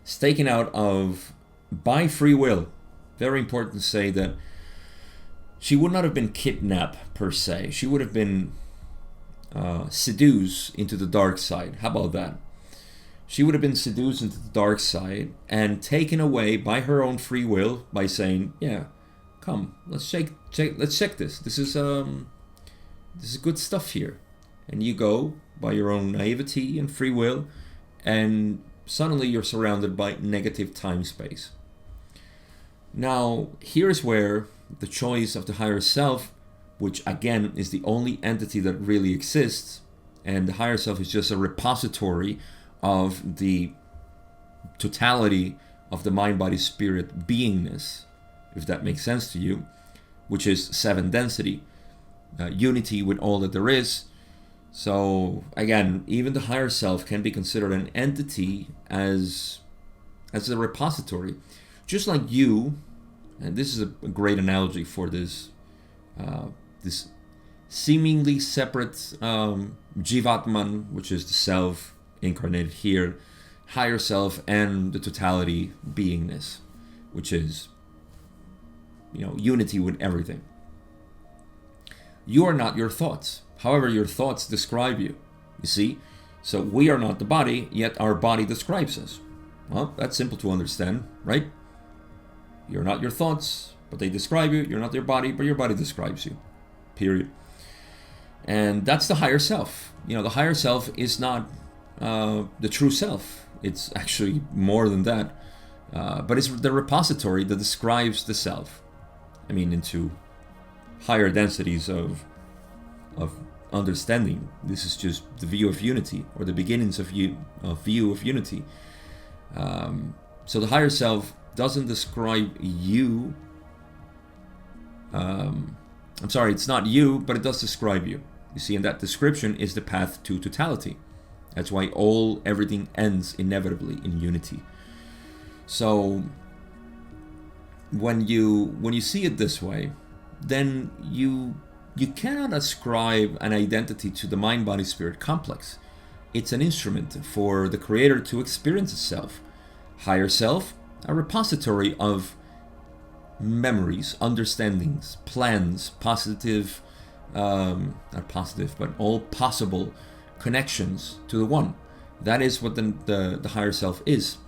Speaker 1: is taken out of by free will. Very important to say that she would not have been kidnapped per se. She would have been seduced into the dark side. How about that? She would have been seduced into the dark side and taken away by her own free will by saying, "Yeah, come, let's check this. This is good stuff here." And you go by your own naivety and free will, and suddenly you're surrounded by negative time space. Now, here's where the choice of the higher self, which again is the only entity that really exists, and the higher self is just a repository of the totality of the mind, body, spirit beingness, if that makes sense to you, which is 7 density, unity with all that there is. So again, even the higher self can be considered an entity as a repository, just like you. And this is a great analogy for this this seemingly separate Jivatman, which is the self incarnated here, higher self, and the totality beingness, which is unity with everything. You are not your thoughts. However, your thoughts describe you. You see? So we are not the body, yet our body describes us. Well, that's simple to understand, right? You're not your thoughts, but they describe you. You're not your body, but your body describes you. Period. And that's the higher self. The higher self is not the true self. It's actually more than that. But it's the repository that describes the self. I mean, into higher densities of understanding. This is just the view of unity, or the beginnings of view of unity. So the higher self doesn't describe you. It's not you, but it does describe you. You see, and that description is the path to totality. That's why everything ends inevitably in unity. So when you see it this way, then you cannot ascribe an identity to the mind body spirit complex. It's an instrument for the creator to experience itself. Higher self, a repository of memories, understandings, plans, positive, not positive, but all possible connections to the one. That is what the higher self is.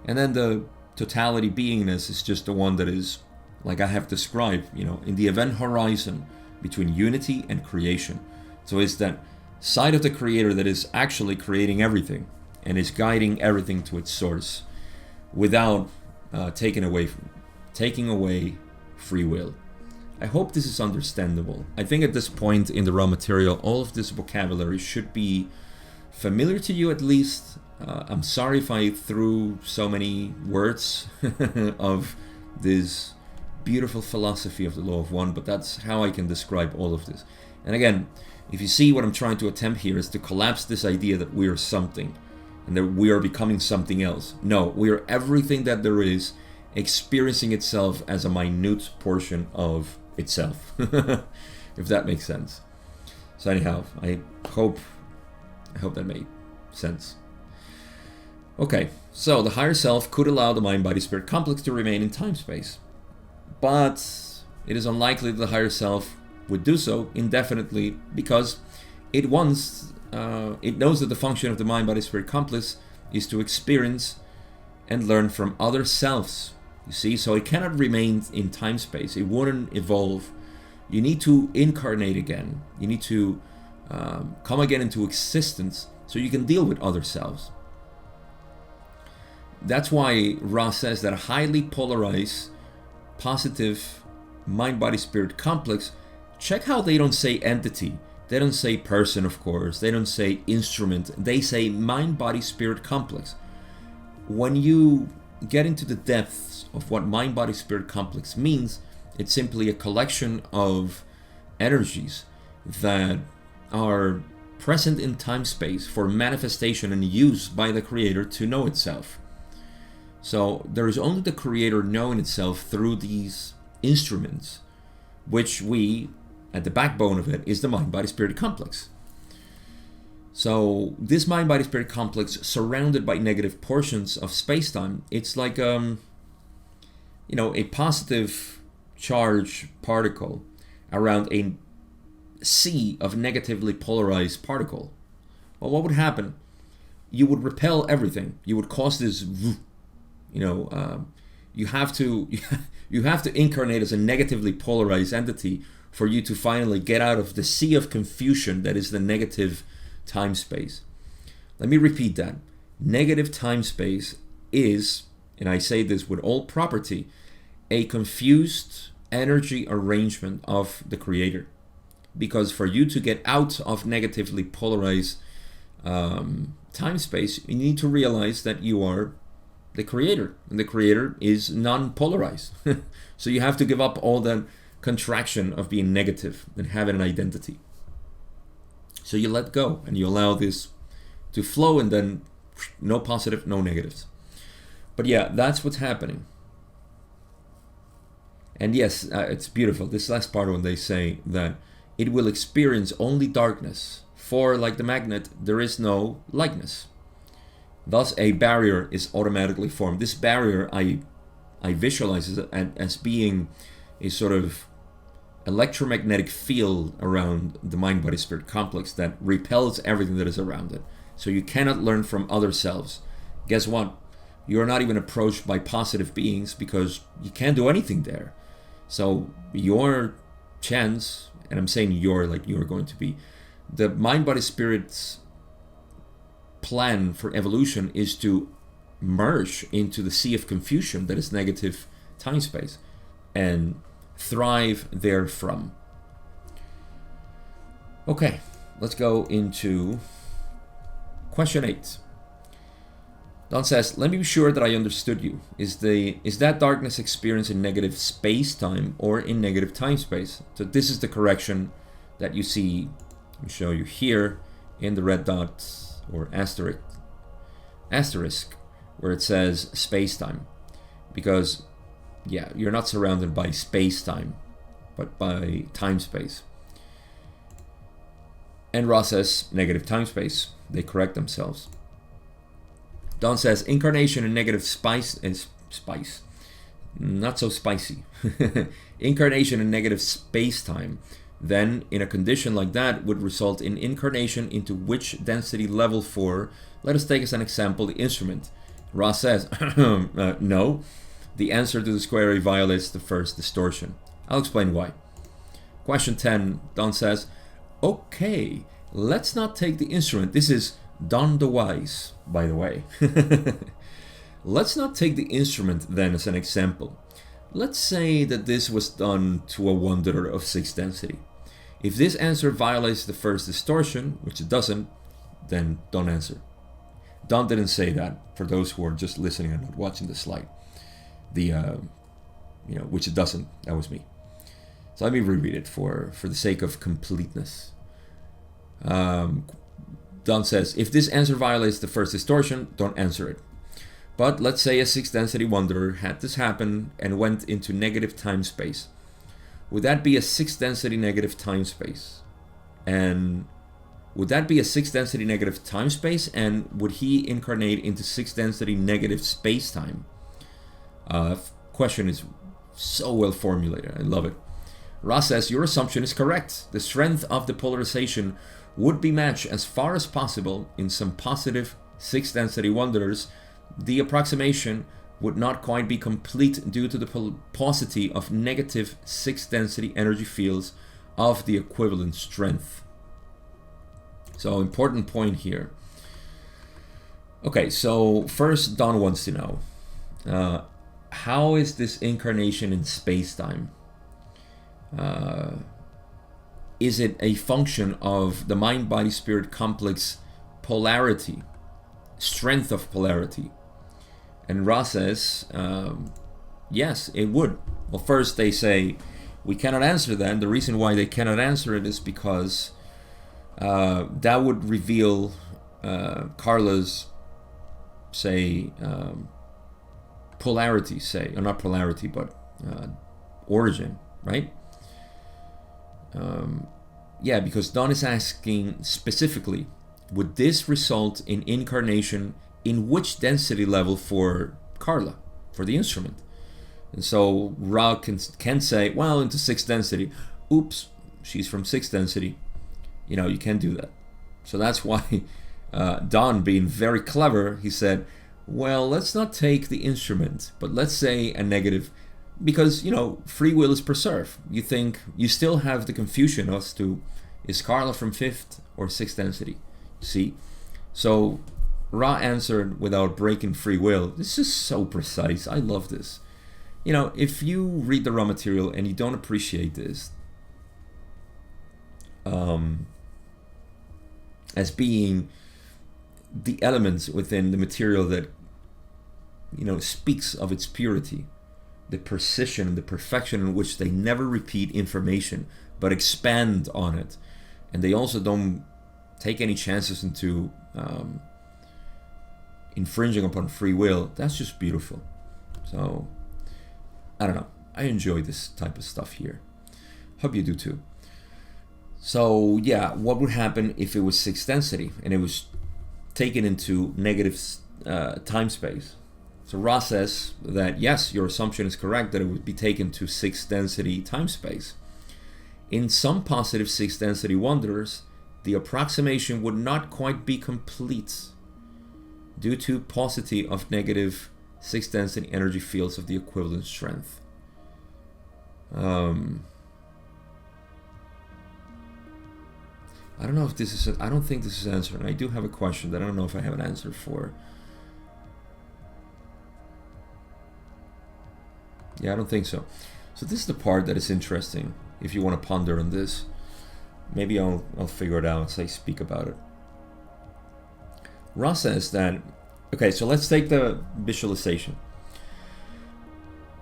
Speaker 1: And then the totality beingness is just the one that is, like I have described, in the event horizon between unity and creation. So it's that side of the creator that is actually creating everything and is guiding everything to its source without taking away free will. I hope this is understandable. I think at this point in the raw material, all of this vocabulary should be familiar to you at least. I'm sorry if I threw so many words of this beautiful philosophy of the law of one, but that's how I can describe all of this. And again, if you see what I'm trying to attempt here is to collapse this idea that we are something and that we are becoming something else. No, we are everything that there is, experiencing itself as a minute portion of itself, if that makes sense. So anyhow, I hope that made sense. Okay, so the higher self could allow the mind-body-spirit complex to remain in time-space, but it is unlikely that the higher self would do so indefinitely, because it knows that the function of the mind-body-spirit complex is to experience and learn from other selves. You see, so it cannot remain in time-space. It wouldn't evolve. You need to incarnate again. You need to come again into existence so you can deal with other selves. That's why Ra says that a highly polarized, positive mind-body-spirit complex, check how they don't say entity. They don't say person, of course. They don't say instrument. They say mind-body-spirit complex. When you get into the depths of what mind-body-spirit complex means, it's simply a collection of energies that are present in time-space for manifestation and use by the creator to know itself. So there is only the creator knowing itself through these instruments, which we, at the backbone of it, is the mind-body-spirit complex. So this mind-body-spirit complex, surrounded by negative portions of space-time, it's like a positive charge particle around a sea of negatively polarized particle. Well, what would happen? You would repel everything. You would cause this, you have to incarnate as a negatively polarized entity for you to finally get out of the sea of confusion that is the negative time-space. Let me repeat that. Negative time-space is, and I say this with all propriety, a confused energy arrangement of the creator. Because for you to get out of negatively polarized time-space, you need to realize that you are the creator, and the creator is non-polarized. So you have to give up all that contraction of being negative and having an identity. So you let go and you allow this to flow, and then no positive, no negatives. But yeah, that's what's happening. And yes, it's beautiful. This last part when they say that it will experience only darkness, for like the magnet, there is no likeness. Thus, a barrier is automatically formed. This barrier, I visualize as being a sort of electromagnetic field around the mind-body-spirit complex that repels everything that is around it. So you cannot learn from other selves. Guess what? You're not even approached by positive beings because you can't do anything there. So your chance, and I'm saying you're going to be, the mind-body-spirit's plan for evolution is to merge into the sea of confusion that is negative time-space and thrive therefrom. Okay, let's go into question 8. Don says, let me be sure that I understood you. Is that darkness experienced in negative space-time or in negative time-space? So this is the correction that you see. Let me show you here in the red dot or asterisk where it says space-time. Because, yeah, you're not surrounded by space-time, but by time-space. And Ross says negative time-space. They correct themselves. Don says incarnation in negative spice is spice. Not so spicy. Incarnation in negative space-time. Then, in a condition like that, would result in incarnation into which density level for, let us take as an example, the instrument. Ross says, no. The answer to this query violates the first distortion. I'll explain why. Question 10, Don says, okay, let's not take the instrument. This is Don the Wise, by the way. Let's not take the instrument then as an example. Let's say that this was done to a wanderer of 6th density. If this answer violates the first distortion, which it doesn't, then don't answer. Don didn't say that, for those who are just listening and not watching the slide. Which it doesn't, that was me. So let me reread it for the sake of completeness. Don says, if this answer violates the first distortion, don't answer it. But let's say a 6th density wanderer had this happen and went into negative time space. Would that be a 6th density negative time space? And would that be a 6th density negative time space? And would he incarnate into 6th density negative space time? Question is so well formulated. I love it. Ra says, your assumption is correct. The strength of the polarization would be matched as far as possible in some positive 6th density wanderers. The approximation would not quite be complete due to the paucity of negative 6th density energy fields of the equivalent strength. So, important point here. Okay, so first Don wants to know, how is this incarnation in space-time? Is it a function of the mind-body-spirit complex polarity, strength of polarity? And Ra says, yes, it would. Well, first they say, we cannot answer that. And the reason why they cannot answer it is because that would reveal Carla's, say, polarity, say, or not polarity, but origin, right? Yeah, because Don is asking specifically, would this result in incarnation in which density level for Carla, for the instrument? And so Ra can say, well, into 6th density. Oops, she's from 6th density. You know, you can't do that. So that's why Don, being very clever, he said, well, let's not take the instrument, but let's say a negative, because, you know, free will is preserved. You think, you still have the confusion as to, is Carla from 5th or 6th density? See? So Ra answered without breaking free will. This is so precise. I love this. You know, if you read the raw material and you don't appreciate this as being the elements within the material that, you know, speaks of its purity, the precision, the perfection in which they never repeat information but expand on it, and they also don't take any chances into infringing upon free will, that's just beautiful. So I don't know, I enjoy this type of stuff here. Hope you do too. So yeah, what would happen if it was 6th density and it was taken into negative time space? So Ra says that yes, your assumption is correct, that it would be taken to 6th density time space. In some positive 6th density wanderers, the approximation would not quite be complete due to paucity of negative 6th density energy fields of the equivalent strength. I don't know if this is, I don't think this is answered. I do have a question that I don't know if I have an answer for. Yeah, I don't think so. So this is the part that is interesting. If you want to ponder on this, maybe I'll figure it out as I speak about it. Ra says that, okay, so let's take the visualization.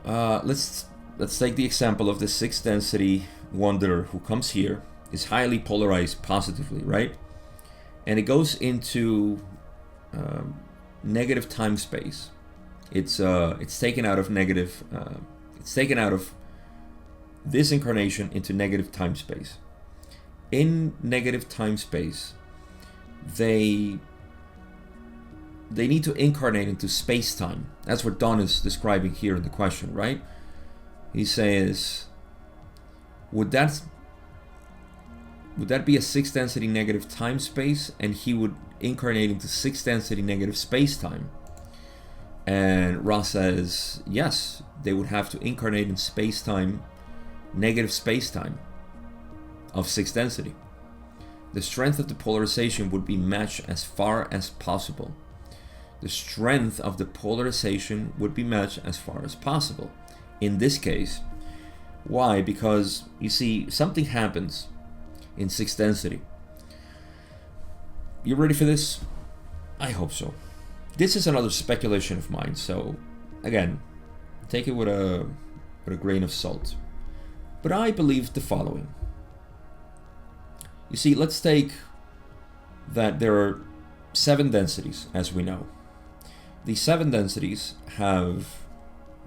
Speaker 1: Let's take the example of the 6th density wanderer who comes here, is highly polarized positively, right? And it goes into negative time space. It's taken out of negative. It's taken out of this incarnation into negative time space. In negative time space, they need to incarnate into space-time. That's what Don is describing here in the question, right? He says, would that be a 6th density negative time space, and he would incarnate into 6th density negative space-time? And Ra says, yes, they would have to incarnate in space-time, negative space-time of 6th density. The strength of the polarization would be matched as far as possible. The strength of the polarization would be matched as far as possible. In this case, why? Because, you see, something happens in 6th density. You ready for this? I hope so. This is another speculation of mine, so again, take it with a grain of salt. But I believe the following. You see, let's take that there are 7 densities, as we know. These 7 densities have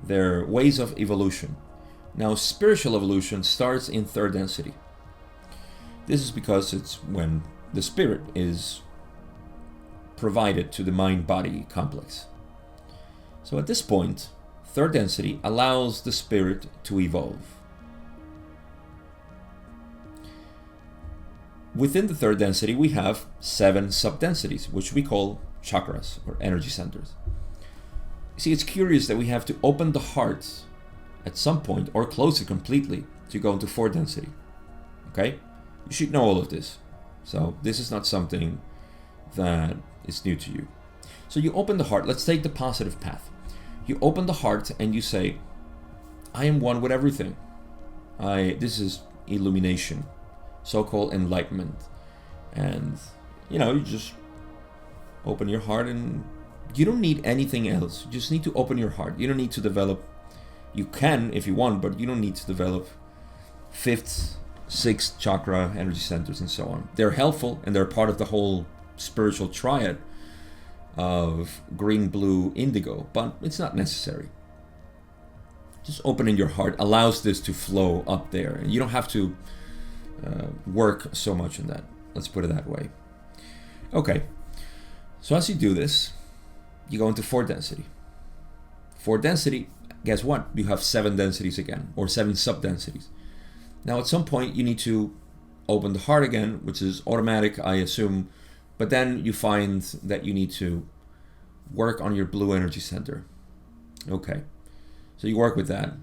Speaker 1: their ways of evolution. Now, spiritual evolution starts in 3rd density. This is because it's when the spirit is provided to the mind-body complex. So at this point, third density allows the spirit to evolve. Within the third density, we have 7 subdensities, which we call chakras or energy centers. You see, it's curious that we have to open the heart at some point or close it completely to go into fourth density. Okay? You should know all of this. So this is not something that is new to you. So you open the heart. Let's take the positive path. You open the heart and you say, I am one with everything. This is illumination, so-called enlightenment. And, you just open your heart, and you don't need anything else. You just need to open your heart. You don't need to develop, you can if you want, but you don't need to develop 5th, 6th chakra, energy centers, and so on. They're helpful, and they're part of the whole spiritual triad of green, blue, indigo, but it's not necessary. Just opening your heart allows this to flow up there, and you don't have to work so much on that. Let's put it that way. Okay, so as you do this, you go into fourth density. Fourth density, guess what? You have 7 densities again, or 7 subdensities. Now at some point you need to open the heart again, which is automatic, I assume, but then you find that you need to work on your blue energy center. Okay, so you work with that,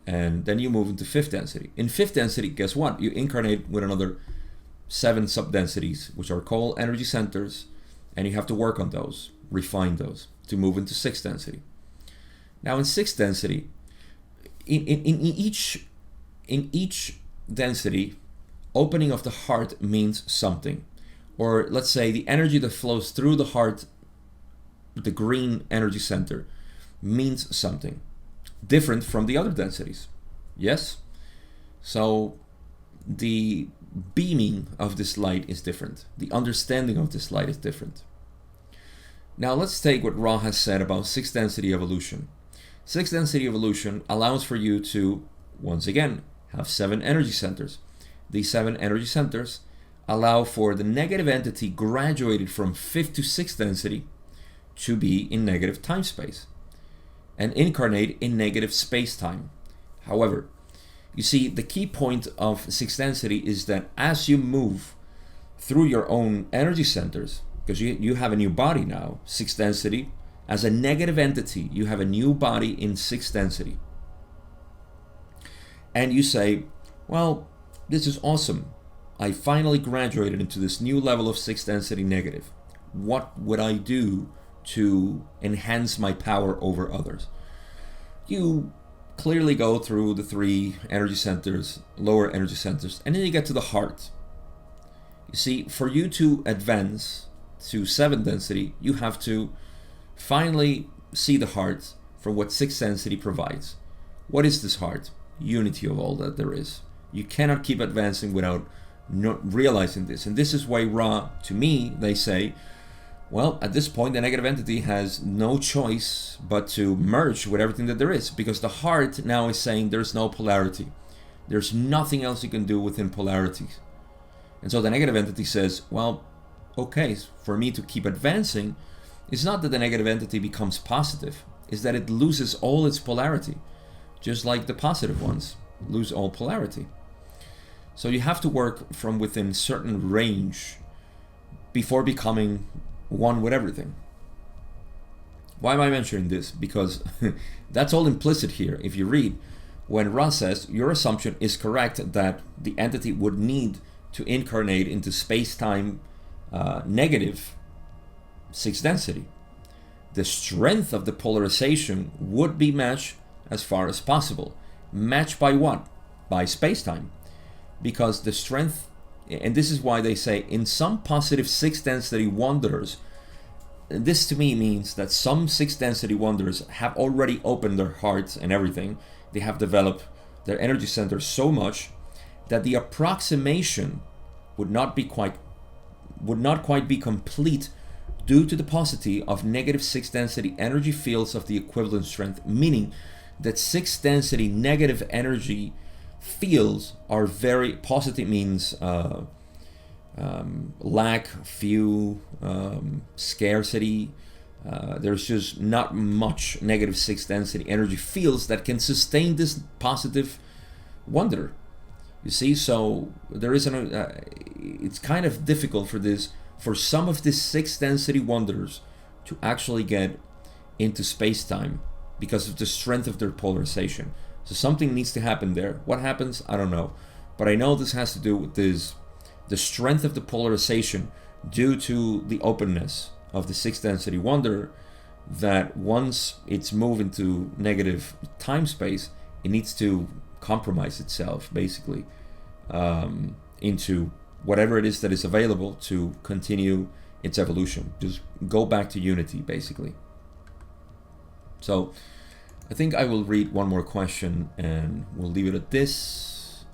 Speaker 1: and then you move into 5th density. In 5th density, guess what? You incarnate with another 7 subdensities, which are called energy centers, and you have to work on those, refine those, to move into 6th density. Now in 6th density, in each density, opening of the heart means something. Or let's say the energy that flows through the heart, the green energy center, means something different from the other densities. Yes? So the beaming of this light is different. The understanding of this light is different. Now let's take what Ra has said about 6th density evolution. 6th density evolution allows for you to, once again, have 7 energy centers. These 7 energy centers allow for the negative entity graduated from 5th to 6th density to be in negative time-space and incarnate in negative space-time. However, you see, the key point of 6th density is that as you move through your own energy centers, because you have a new body now, 6th density, as a negative entity, you have a new body in 6th density. And you say, well, this is awesome. I finally graduated into this new level of 6th density negative. What would I do to enhance my power over others? You clearly go through the 3 energy centers, lower energy centers, and then you get to the heart. You see, for you to advance to 7th density, you have to finally see the heart for what 6th density provides. What is this heart? Unity of all that there is. You cannot keep advancing without not realizing this. And this is why Ra, to me, they say, well, at this point, the negative entity has no choice but to merge with everything that there is, because the heart now is saying there's no polarity. There's nothing else you can do within polarities. And so the negative entity says, well, okay, for me to keep advancing, it's not that the negative entity becomes positive, it's that it loses all its polarity, just like the positive ones lose all polarity. So you have to work from within certain range before becoming one with everything. Why am I mentioning this? Because that's all implicit here. If you read, when Ra says, your assumption is correct that the entity would need to incarnate into space-time negative 6th density. The strength of the polarization would be matched as far as possible. Matched by what? By space-time. Because the strength, and this is why they say, in some positive 6th density wanderers, this to me means that some 6th density wanderers have already opened their hearts and everything. They have developed their energy centers so much that the approximation would not quite be complete due to the paucity of negative 6th density energy fields of the equivalent strength, meaning that 6th density negative energy fields are very positive, means lack, few, scarcity. There's just not much negative 6 density energy fields that can sustain this positive wonder. You see, so there is it's kind of difficult for some of these 6 density wonders to actually get into space-time because of the strength of their polarization. So something needs to happen there. What happens? I don't know. But I know this has to do with the strength of the polarization due to the openness of the 6 density wonder, that once it's moved into negative time space, it needs to compromise itself basically into whatever it is that is available to continue its evolution. Just go back to unity basically. So I think I will read one more question and we'll leave it at this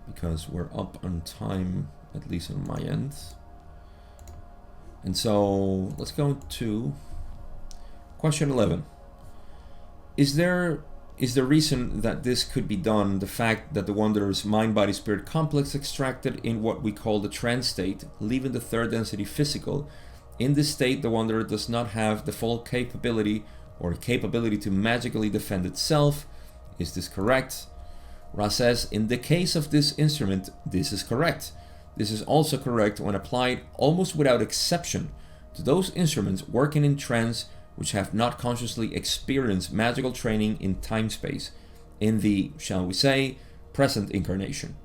Speaker 1: because we're up on time, at least on my end. And so let's go to question 11. Is the reason that this could be done the fact that the Wanderer's mind-body-spirit complex extracted in what we call the trance state, leaving the 3rd density physical? In this state, the Wanderer does not have the full capability to magically defend itself. Is this correct? Ra says, in the case of this instrument, this is correct. This is also correct when applied almost without exception to those instruments working in trance which have not consciously experienced magical training in time-space in the, shall we say, present incarnation.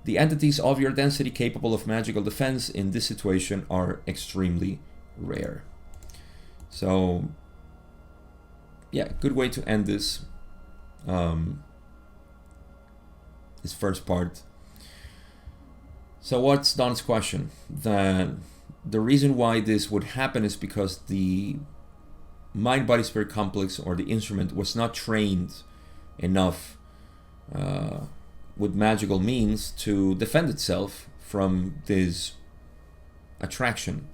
Speaker 1: The entities of your density capable of magical defense in this situation are extremely rare. So, yeah, good way to end this first part. So what's Don's question? That the reason why this would happen is because the mind-body-spirit complex, or the instrument, was not trained enough with magical means to defend itself from this attraction,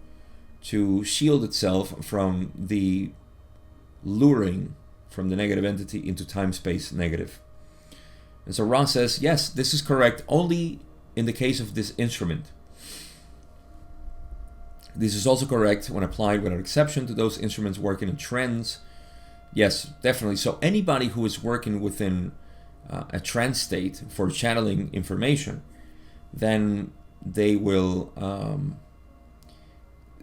Speaker 1: to shield itself from the luring from the negative entity into time-space negative. And so Ra says, yes, this is correct only in the case of this instrument. This is also correct when applied without exception to those instruments working in trance. Yes, definitely. So anybody who is working within a trance state for channeling information, then they will,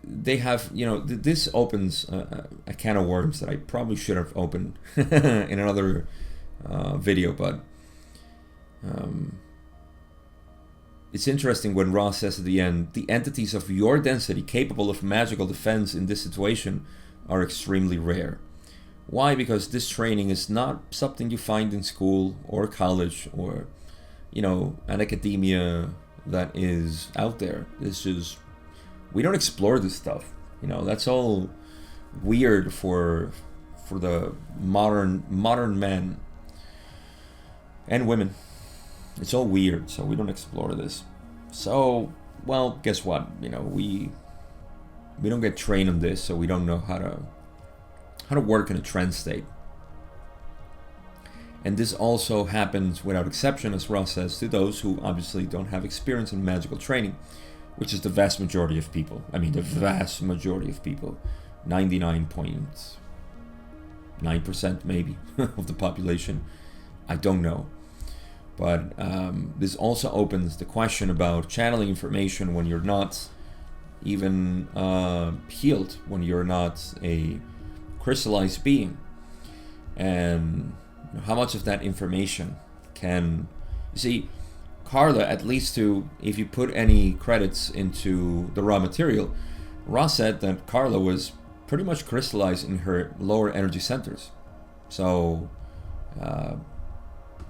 Speaker 1: they have, this opens a can of worms that I probably should have opened in another video, but it's interesting when Ra says at the end, the entities of your density capable of magical defense in this situation are extremely rare. Why? Because this training is not something you find in school or college or, an academia that is out there. It's just, we don't explore this stuff. That's all weird for the modern men and women. It's all weird, so we don't explore this. So, well, guess what? We don't get trained on this, so we don't know how to work in a trance state. And this also happens without exception, as Ross says, to those who obviously don't have experience in magical training, which is the vast majority of people. I mean, the vast majority of people, 99.9% maybe of the population. I don't know. But this also opens the question about channeling information when you're not even healed, when you're not a crystallized being. And how much of that information can... You see, Carla, at least if you put any credits into the raw material, Ross said that Carla was pretty much crystallized in her lower energy centers. So...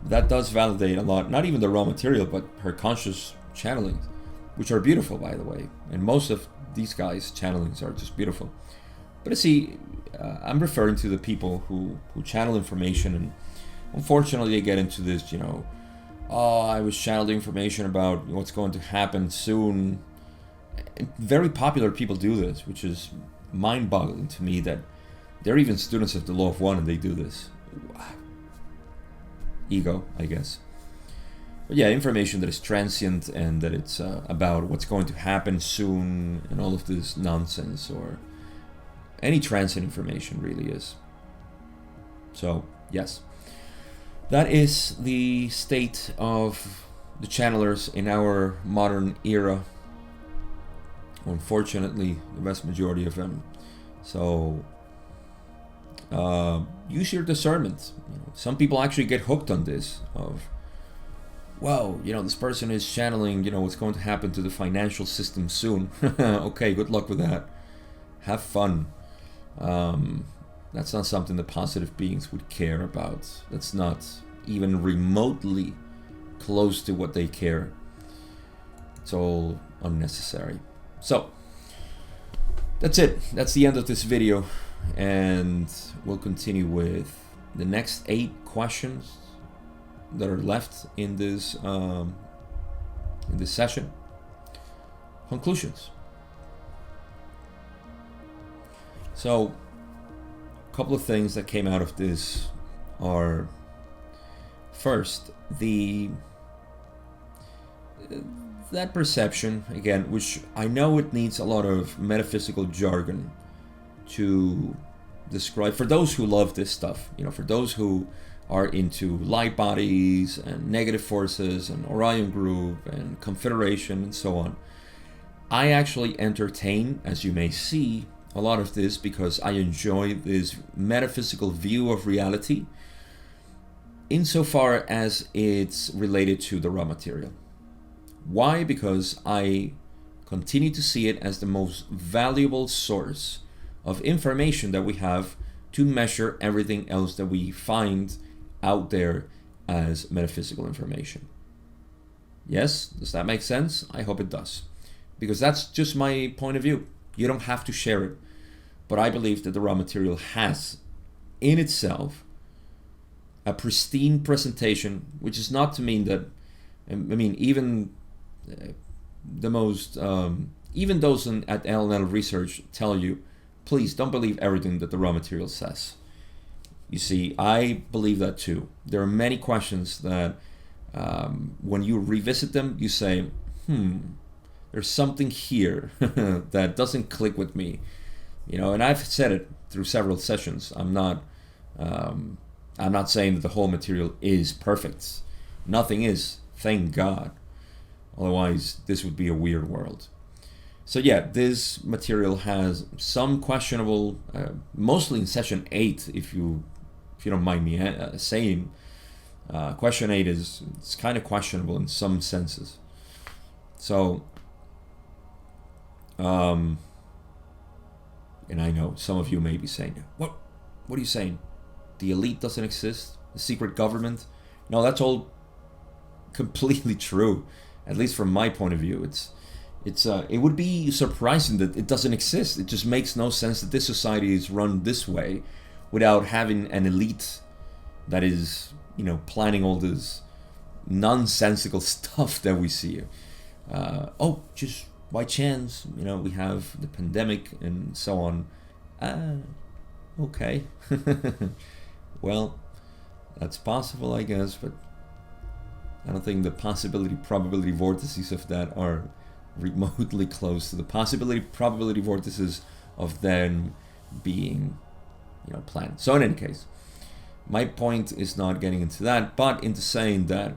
Speaker 1: that does validate a lot, not even the raw material, but her conscious channelings, which are beautiful, by the way. And most of these guys' channelings are just beautiful. But you see, I'm referring to the people who channel information, and unfortunately they get into this, I was channeling information about what's going to happen soon. Very popular people do this, which is mind-boggling to me that they're even students of the Law of One and they do this. Ego, I guess. But yeah, information that is transient and that it's about what's going to happen soon and all of this nonsense, or any transient information really is. So yes, that is the state of the channelers in our modern era. Unfortunately, the vast majority of them. So use your discernment. Some people actually get hooked on this of, well, this person is channeling, what's going to happen to the financial system soon. Okay, good luck with that. Have fun. That's not something that positive beings would care about. That's not even remotely close to what they care. It's all unnecessary. So that's it. That's the end of this video, and we'll continue with the next 8 questions that are left in this session. Conclusions. So a couple of things that came out of this are, first, that perception, again, which I know it needs a lot of metaphysical jargon to describe, for those who love this stuff, for those who are into light bodies and negative forces and Orion Group and Confederation and so on. I actually entertain, as you may see, a lot of this because I enjoy this metaphysical view of reality insofar as it's related to the raw material. Why? Because I continue to see it as the most valuable source of information that we have to measure everything else that we find out there as metaphysical information. Yes? Does that make sense? I hope it does. Because that's just my point of view. You don't have to share it. But I believe that the raw material has in itself a pristine presentation, which is not to mean that, even the most, even those at LNL Research tell you, please don't believe everything that the raw material says. You see, I believe that too. There are many questions that when you revisit them, you say, there's something here that doesn't click with me. And I've said it through several sessions. I'm not saying that the whole material is perfect. Nothing is, thank God. Otherwise, this would be a weird world. So yeah, this material has some questionable, mostly in session 8, if you don't mind me saying. Question 8 it's kind of questionable in some senses. So, and I know some of you may be saying, what are you saying? The elite doesn't exist? The secret government? No, that's all completely true. At least from my point of view. It would be surprising that it doesn't exist. It just makes no sense that this society is run this way without having an elite that is, planning all this nonsensical stuff that we see. Just by chance, we have the pandemic and so on. Okay. Well, that's possible, I guess, but I don't think the probability vortices of that are remotely close to the probability vortices of them being, planned. So in any case, my point is not getting into that, but into saying that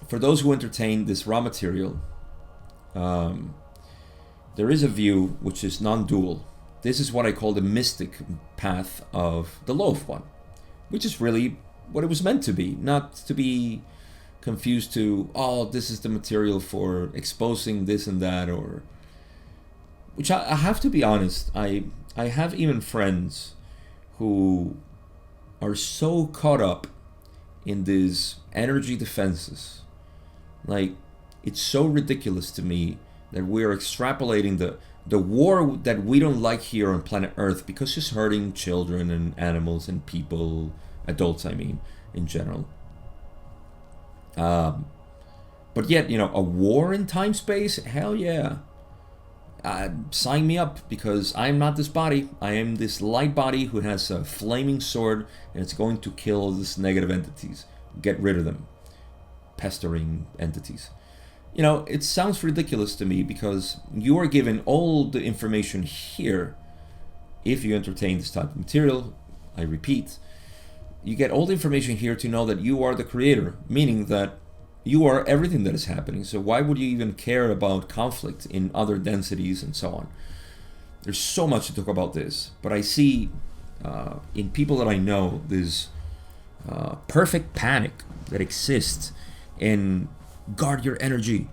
Speaker 1: for those who entertain this raw material, there is a view which is non-dual. This is what I call the mystic path of the Loaf One, which is really what it was meant to be, not to be confused to, this is the material for exposing this and that, or which I have to be honest, I have even friends who are so caught up in these energy defenses. Like, it's so ridiculous to me that we're extrapolating the war that we don't like here on planet Earth because it's hurting children and animals and people, adults in general. But yet, a war in time-space? Hell yeah. Sign me up, because I am not this body. I am this light body who has a flaming sword, and it's going to kill these negative entities. Get rid of them. pestering entities. You know, it sounds ridiculous to me because you are given all the information here. If you entertain this type of material, I repeat, you get all the information here to know that you are the creator, meaning that you are everything that is happening. So why would you even care about conflict in other densities and so on? There's so much to talk about this, but I see in people that I know this perfect panic that exists in guard your energy.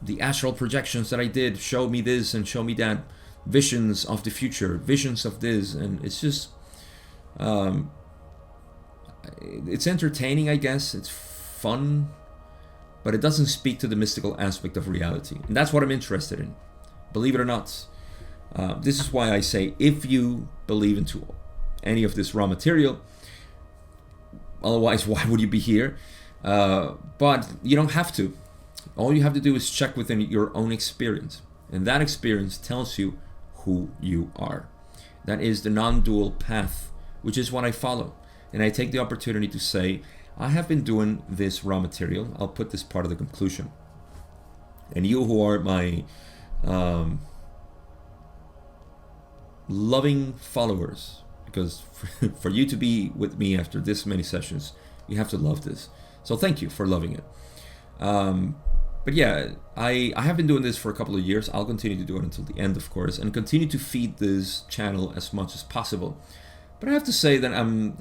Speaker 1: The astral projections that I did show me this and show me that, visions of the future, visions of this, and it's just it's entertaining, I guess. It's fun, but it doesn't speak to the mystical aspect of reality, and that's what I'm interested in, believe it or not. This is why I say, if you believe into any of this raw material, otherwise why would you be here? But you don't have to. All you have to do is check within your own experience, and that experience tells you who you are. That is the non-dual path, which is what I follow. And I take the opportunity to say, I have been doing this raw material. I'll put this part of the conclusion. And you who are my loving followers, because for you to be with me after this many sessions, you have to love this. So thank you for loving it. But yeah, I have been doing this for a couple of years. I'll continue to do it until the end, of course, and continue to feed this channel as much as possible. But I have to say that I'm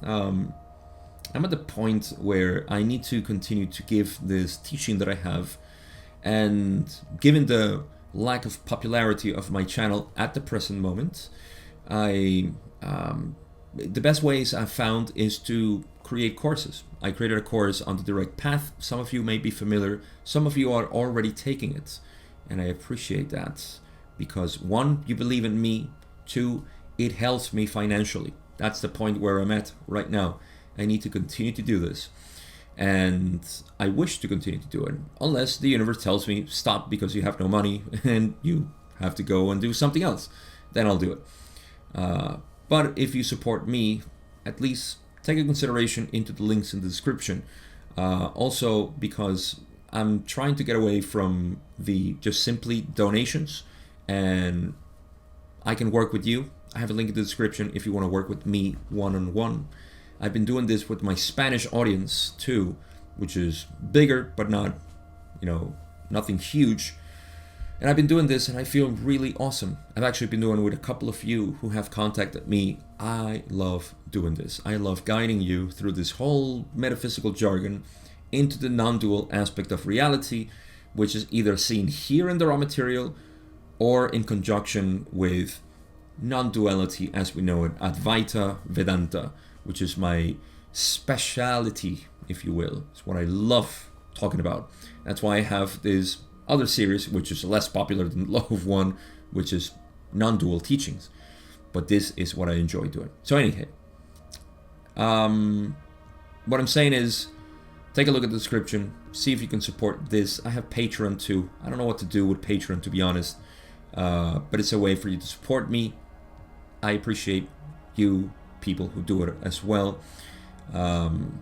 Speaker 1: at the point where I need to continue to give this teaching that I have, and given the lack of popularity of my channel at the present moment, the best ways I've found is to create courses. I created a course on the direct path. Some of you may be familiar, some of you are already taking it, and I appreciate that, because one, you believe in me, two, it helps me financially. That's the point where I'm at right now. I need to continue to do this, and I wish to continue to do it, unless the universe tells me stop because you have no money and you have to go and do something else. Then I'll do it. But if you support me, at least take a consideration into the links in the description. Also, because I'm trying to get away from the just simply donations, and I can work with you. I have a link in the description if you want to work with me one-on-one. I've been doing this with my Spanish audience too, which is bigger, but not, nothing huge. And I've been doing this and I feel really awesome. I've actually been doing it with a couple of you who have contacted me. I love doing this. I love guiding you through this whole metaphysical jargon into the non-dual aspect of reality, which is either seen here in the raw material or in conjunction with non-duality as we know it, Advaita Vedanta, which is my speciality, if you will. It's what I love talking about. That's why I have this other series, which is less popular than Law of One, which is non-dual teachings. But this is what I enjoy doing. So anyway, what I'm saying is, take a look at the description, see if you can support this. I have Patreon too. I don't know what to do with Patreon, to be honest, but it's a way for you to support me. I appreciate you people who do it as well. And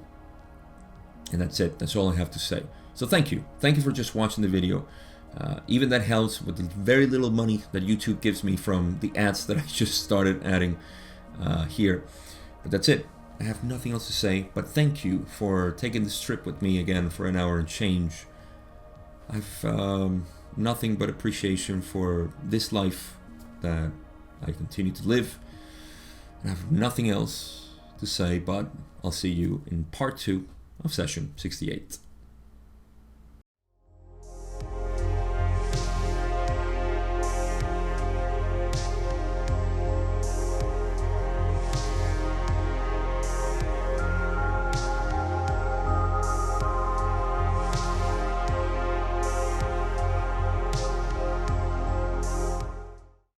Speaker 1: that's it. That's all I have to say. So thank you. Thank you for just watching the video. Even that helps with the very little money that YouTube gives me from the ads that I just started adding here. But that's it. I have nothing else to say, but thank you for taking this trip with me again for an hour and change. I've nothing but appreciation for this life that I continue to live. And I have nothing else to say, but I'll see you in part 2 of session 68.